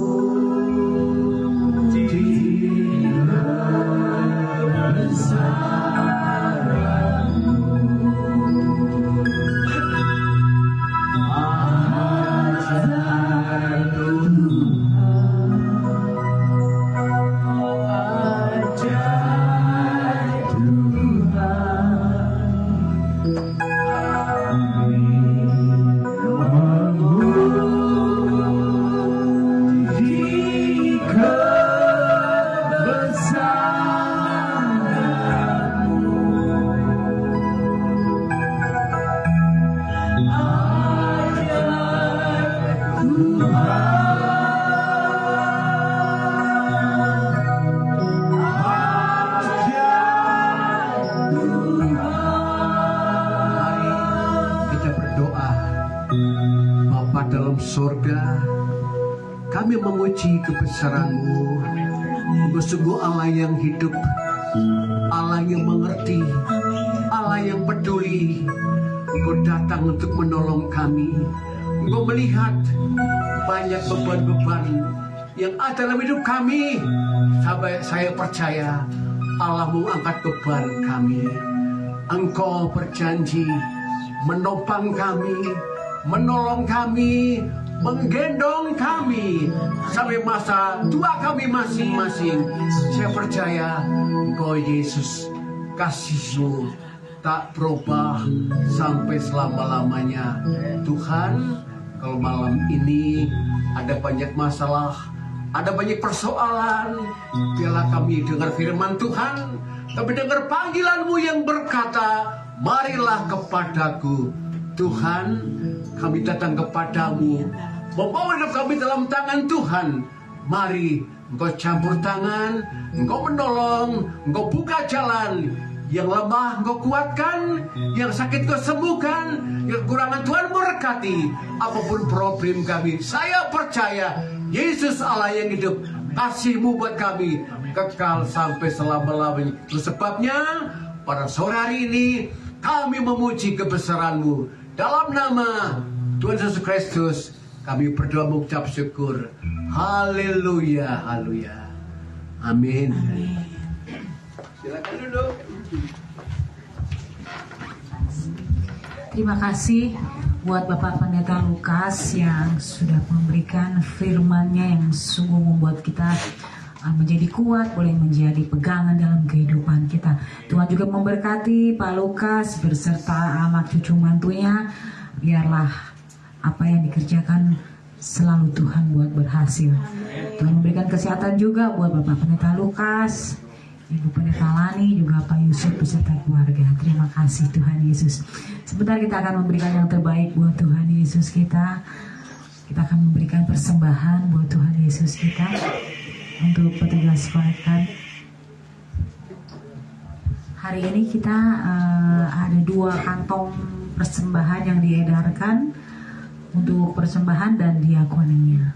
surga, kami memuji kebesaran-Mu. Engkau sungguh Allah yang hidup, Allah yang mengerti, Allah yang peduli. Engkau datang untuk menolong kami. Engkau melihat banyak beban-beban yang ada dalam hidup kami. Sampai saya percaya Allah mau angkat beban kami. Engkau berjanji menopang kami, menolong kami, menggendong kami sampai masa tua kami masing-masing. Saya percaya Engkau Yesus, kasih-Mu tak berubah sampai selama-lamanya. Tuhan, kalau malam ini ada banyak masalah, ada banyak persoalan, biarlah kami dengar firman Tuhan, kami dengar panggilan-Mu yang berkata, marilah kepadaku. Tuhan, kami datang kepadamu, membawa hidup kami dalam tangan Tuhan. Mari Engkau campur tangan, Engkau menolong, Engkau buka jalan. Yang lemah Engkau kuatkan, yang sakit Engkau sembuhkan, yang kekurangan Tuhan berkati. Apapun problem kami, saya percaya Yesus Allah yang hidup, kasih-Mu buat kami kekal sampai selama-lamanya. Itu sebabnya pada sore hari ini kami memuji kebesaran-Mu. Dalam nama Tuhan Yesus Kristus kami berdoa mengucap syukur. Haleluya, haleluya. Amin. Silakan duduk. Terima kasih buat Bapak Pendeta Lukas yang sudah memberikan firman-Nya yang sungguh membuat kita menjadi kuat, boleh menjadi pegangan dalam kehidupan kita. Tuhan juga memberkati Pak Lukas beserta anak cucu mantunya. Biarlah apa yang dikerjakan selalu Tuhan buat berhasil. Tuhan memberikan kesehatan juga buat Bapak Pendeta Lukas, Ibu Pendeta Lani, juga Pak Yusuf beserta keluarga. Terima kasih Tuhan Yesus. Sebentar kita akan memberikan yang terbaik buat Tuhan Yesus kita. Kita akan memberikan persembahan buat Tuhan Yesus kita. Untuk petugas panitia, hari ini kita ada 2 kantong persembahan yang diedarkan untuk persembahan dan diakoninya.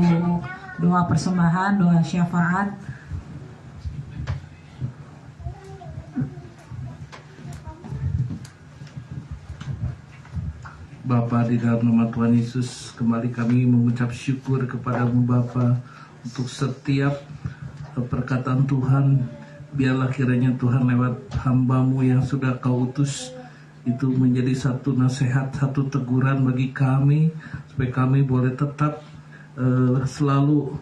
untuk doa persembahan, doa syafaat. Bapa, di dalam nama Tuhan Yesus, kembali kami mengucap syukur kepadamu Bapa untuk setiap perkataan Tuhan. Biarlah kiranya Tuhan lewat hamba-Mu yang sudah Kau utus itu menjadi satu nasihat, satu teguran bagi kami, supaya kami boleh tetap selalu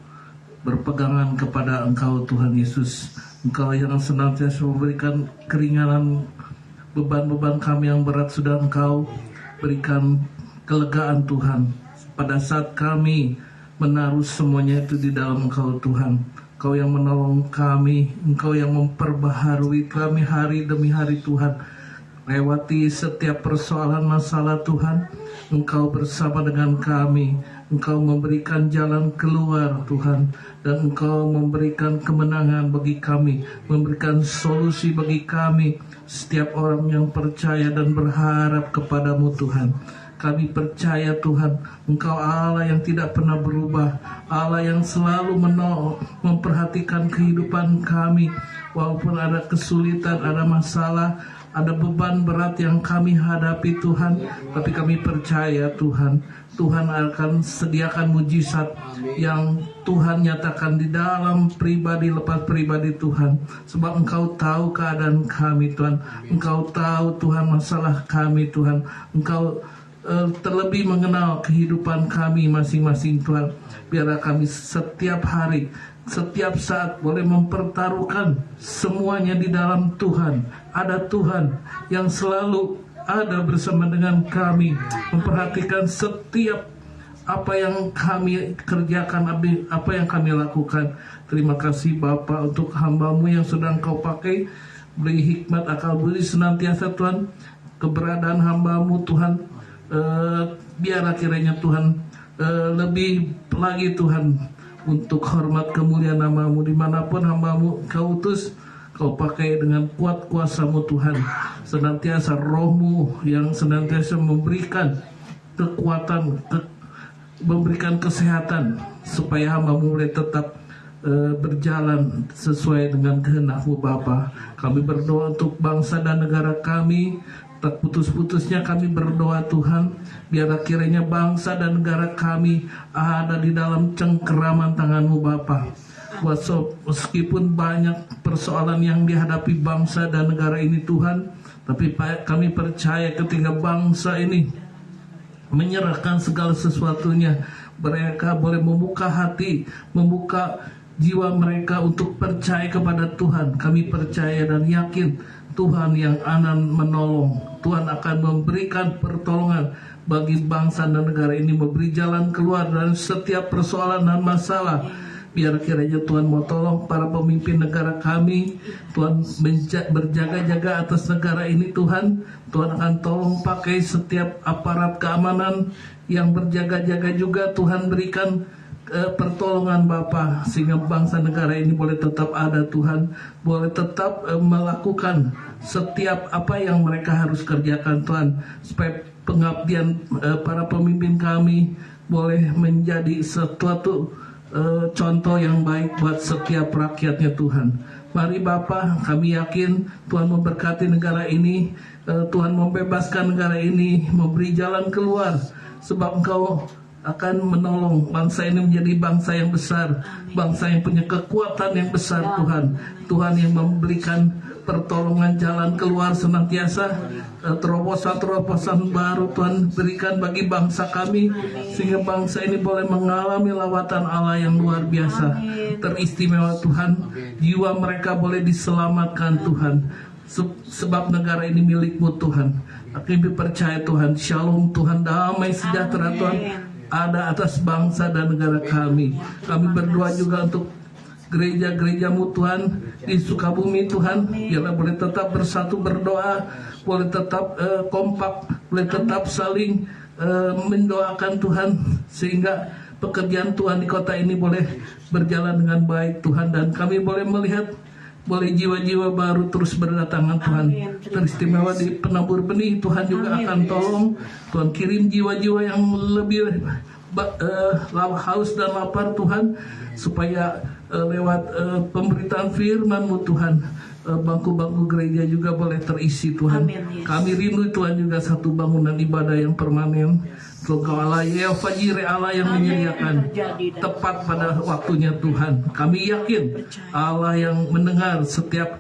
berpegangan kepada Engkau Tuhan Yesus. Engkau yang senantiasa memberikan keringanan beban-beban kami yang berat, sudah Engkau berikan kelegaan Tuhan pada saat kami menaruh semuanya itu di dalam Engkau Tuhan. Engkau yang menolong kami, Engkau yang memperbaharui kami hari demi hari Tuhan. Lewati setiap persoalan masalah Tuhan, Engkau bersama dengan kami. Engkau memberikan jalan keluar Tuhan, dan Engkau memberikan kemenangan bagi kami, memberikan solusi bagi kami, setiap orang yang percaya dan berharap kepadamu Tuhan. Kami percaya Tuhan, Engkau Allah yang tidak pernah berubah, Allah yang selalu memperhatikan kehidupan kami. Walaupun ada kesulitan, ada masalah, ada beban berat yang kami hadapi Tuhan, tapi kami percaya Tuhan, Tuhan akan sediakan mujizat yang Tuhan nyatakan di dalam pribadi lepas pribadi Tuhan. Sebab Engkau tahu keadaan kami Tuhan, Engkau tahu Tuhan masalah kami Tuhan, Engkau terlebih mengenal kehidupan kami masing-masing Tuhan. Biarlah kami setiap hari, setiap saat boleh mempertaruhkan semuanya di dalam Tuhan. Ada Tuhan yang selalu ada bersama dengan kami, memperhatikan setiap apa yang kami kerjakan, apa yang kami lakukan. Terima kasih Bapa untuk hamba-Mu yang sudah Engkau pakai. Beri hikmat, akal budi senantiasa Tuhan keberadaan hamba-Mu Tuhan. Biarlah kiranya Tuhan lebih lagi Tuhan untuk hormat kemuliaan nama-Mu, dimanapun hamba-Mu Kau utus, Kau pakai dengan kuat kuasa-Mu Tuhan. Senantiasa roh-Mu yang senantiasa memberikan kekuatan, memberikan kesehatan, supaya hamba-Mu boleh tetap berjalan sesuai dengan kehendak-Mu Bapa. Kami berdoa untuk bangsa dan negara kami. Tak putus-putusnya kami berdoa Tuhan, biarlah kiranya bangsa dan negara kami ada di dalam cengkeraman tangan-Mu Bapa. Meskipun banyak persoalan yang dihadapi bangsa dan negara ini Tuhan, tapi kami percaya ketika bangsa ini menyerahkan segala sesuatunya, mereka boleh membuka hati, membuka jiwa mereka untuk percaya kepada Tuhan. Kami percaya dan yakin Tuhan yang akan menolong, Tuhan akan memberikan pertolongan bagi bangsa dan negara ini, memberi jalan keluar dari setiap persoalan dan masalah. Biar kiranya Tuhan mau tolong para pemimpin negara kami, Tuhan berjaga-jaga atas negara ini Tuhan. Tuhan akan tolong pakai setiap aparat keamanan yang berjaga-jaga juga. Tuhan berikan pertolongan Bapa, sehingga bangsa negara ini boleh tetap ada Tuhan, boleh tetap melakukan setiap apa yang mereka harus kerjakan Tuhan, supaya pengabdian para pemimpin kami boleh menjadi suatu contoh yang baik buat setiap rakyatnya Tuhan. Mari Bapa, kami yakin Tuhan memberkati negara ini, Tuhan membebaskan negara ini, memberi jalan keluar, sebab Engkau akan menolong bangsa ini menjadi bangsa yang besar, bangsa yang punya kekuatan yang besar Tuhan. Tuhan yang memberikan pertolongan jalan keluar senantiasa, terobosan-terobosan baru Tuhan berikan bagi bangsa kami, sehingga bangsa ini boleh mengalami lawatan Allah yang luar biasa, teristimewa Tuhan. Jiwa mereka boleh diselamatkan Tuhan, sebab negara ini milik-Mu Tuhan. Kami percaya Tuhan, shalom Tuhan, damai sejahtera Tuhan ada atas bangsa dan negara kami. Kami berdoa juga untuk gereja-gereja-Mu Tuhan di Sukabumi Tuhan, biarlah boleh tetap bersatu berdoa, boleh tetap kompak, boleh tetap saling mendoakan Tuhan, sehingga pekerjaan Tuhan di kota ini boleh berjalan dengan baik Tuhan, dan kami boleh melihat boleh jiwa-jiwa baru terus berdatangan Tuhan. Teristimewa di penabur benih Tuhan juga akan tolong. Tuhan kirim jiwa-jiwa yang lebih haus dan lapar Tuhan, supaya lewat pemberitaan firman-Mu Tuhan, bangku-bangku gereja juga boleh terisi Tuhan. Amin, Yesus. Kami rindu Tuhan juga satu bangunan ibadah yang permanen. Engkau Allah Yehova Jireh, Allah yang menyediakan tepat pada waktunya Tuhan. Kami yakin Allah yang mendengar setiap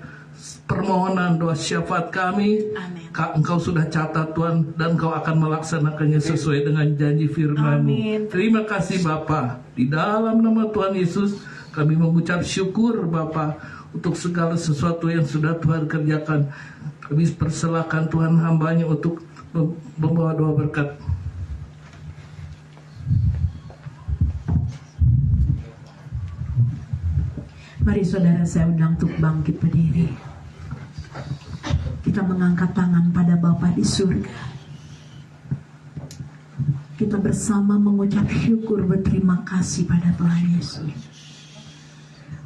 permohonan doa syafaat kami. Amin. Engkau sudah catat Tuhan, dan Engkau akan melaksanakannya sesuai dengan janji firman-Mu. Amin. Terima kasih Bapa. Di dalam nama Tuhan Yesus kami mengucap syukur Bapa untuk segala sesuatu yang sudah Tuhan kerjakan. Kami persilahkan Tuhan hamba-Nya untuk membawa doa berkat. Mari saudara saya undang untuk bangkit berdiri. Kita mengangkat tangan pada Bapa di surga. Kita bersama mengucap syukur berterima kasih pada Tuhan Yesus.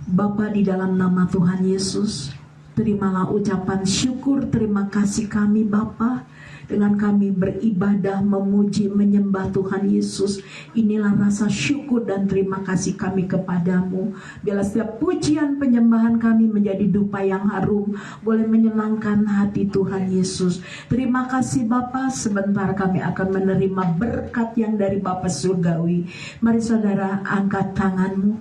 Bapa, di dalam nama Tuhan Yesus, terimalah ucapan syukur terima kasih kami Bapa. Dengan kami beribadah, memuji, menyembah Tuhan Yesus, inilah rasa syukur dan terima kasih kami kepadamu. Biarlah setiap pujian penyembahan kami menjadi dupa yang harum, boleh menyenangkan hati Tuhan Yesus. Terima kasih Bapa. Sebentar kami akan menerima berkat yang dari Bapa surgawi. Mari saudara angkat tanganmu.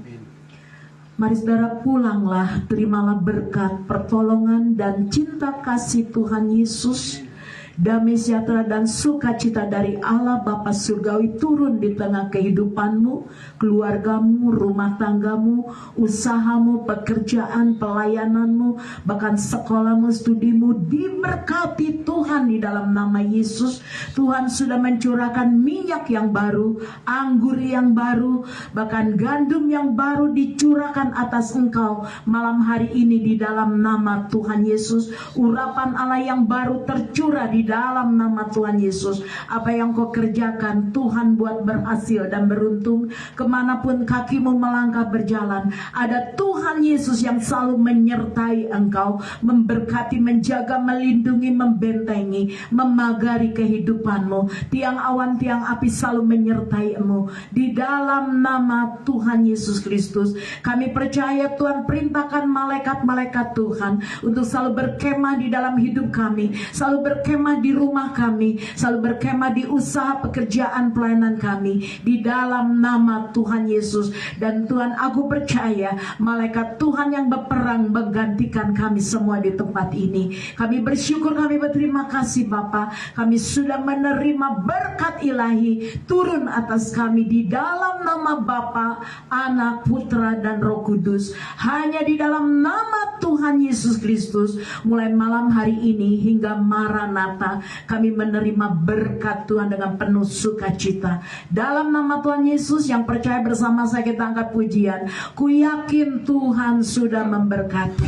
Mari saudara pulanglah, terimalah berkat, pertolongan dan cinta kasih Tuhan Yesus. Damai sejahtera dan sukacita dari Allah Bapa surgawi turun di tengah kehidupanmu, keluargamu, rumah tanggamu, usahamu, pekerjaan, pelayananmu, bahkan sekolahmu, studimu. Diberkati Tuhan di dalam nama Yesus. Tuhan sudah mencurahkan minyak yang baru, anggur yang baru, bahkan gandum yang baru dicurahkan atas engkau malam hari ini di dalam nama Tuhan Yesus. Urapan Allah yang baru tercurah di dalam nama Tuhan Yesus. Apa yang kau kerjakan Tuhan buat berhasil dan beruntung. Kemanapun kakimu melangkah berjalan, ada Tuhan Yesus yang selalu menyertai engkau, memberkati, menjaga, melindungi, membentengi, memagari kehidupanmu. Tiang awan, tiang api selalu menyertaimu. Di dalam nama Tuhan Yesus Kristus, kami percaya Tuhan perintahkan malaikat-malaikat Tuhan untuk selalu berkemah di dalam hidup kami, selalu berkemah di rumah kami, selalu berkemah di usaha pekerjaan pelayanan kami, di dalam nama Tuhan Yesus. Dan Tuhan, aku percaya malaikat Tuhan yang berperang menggantikan kami semua di tempat ini. Kami bersyukur, kami berterima kasih Bapa. Kami sudah menerima berkat ilahi turun atas kami di dalam nama Bapa, Anak, Putra dan Roh Kudus. Hanya di dalam nama Tuhan Yesus Kristus, mulai malam hari ini hingga Maranatha, kami menerima berkat Tuhan dengan penuh sukacita. Dalam nama Tuhan Yesus, yang percaya bersama saya kita angkat pujian. Ku yakin Tuhan sudah memberkati.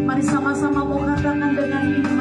Mari sama-sama mau katakan dengan ini.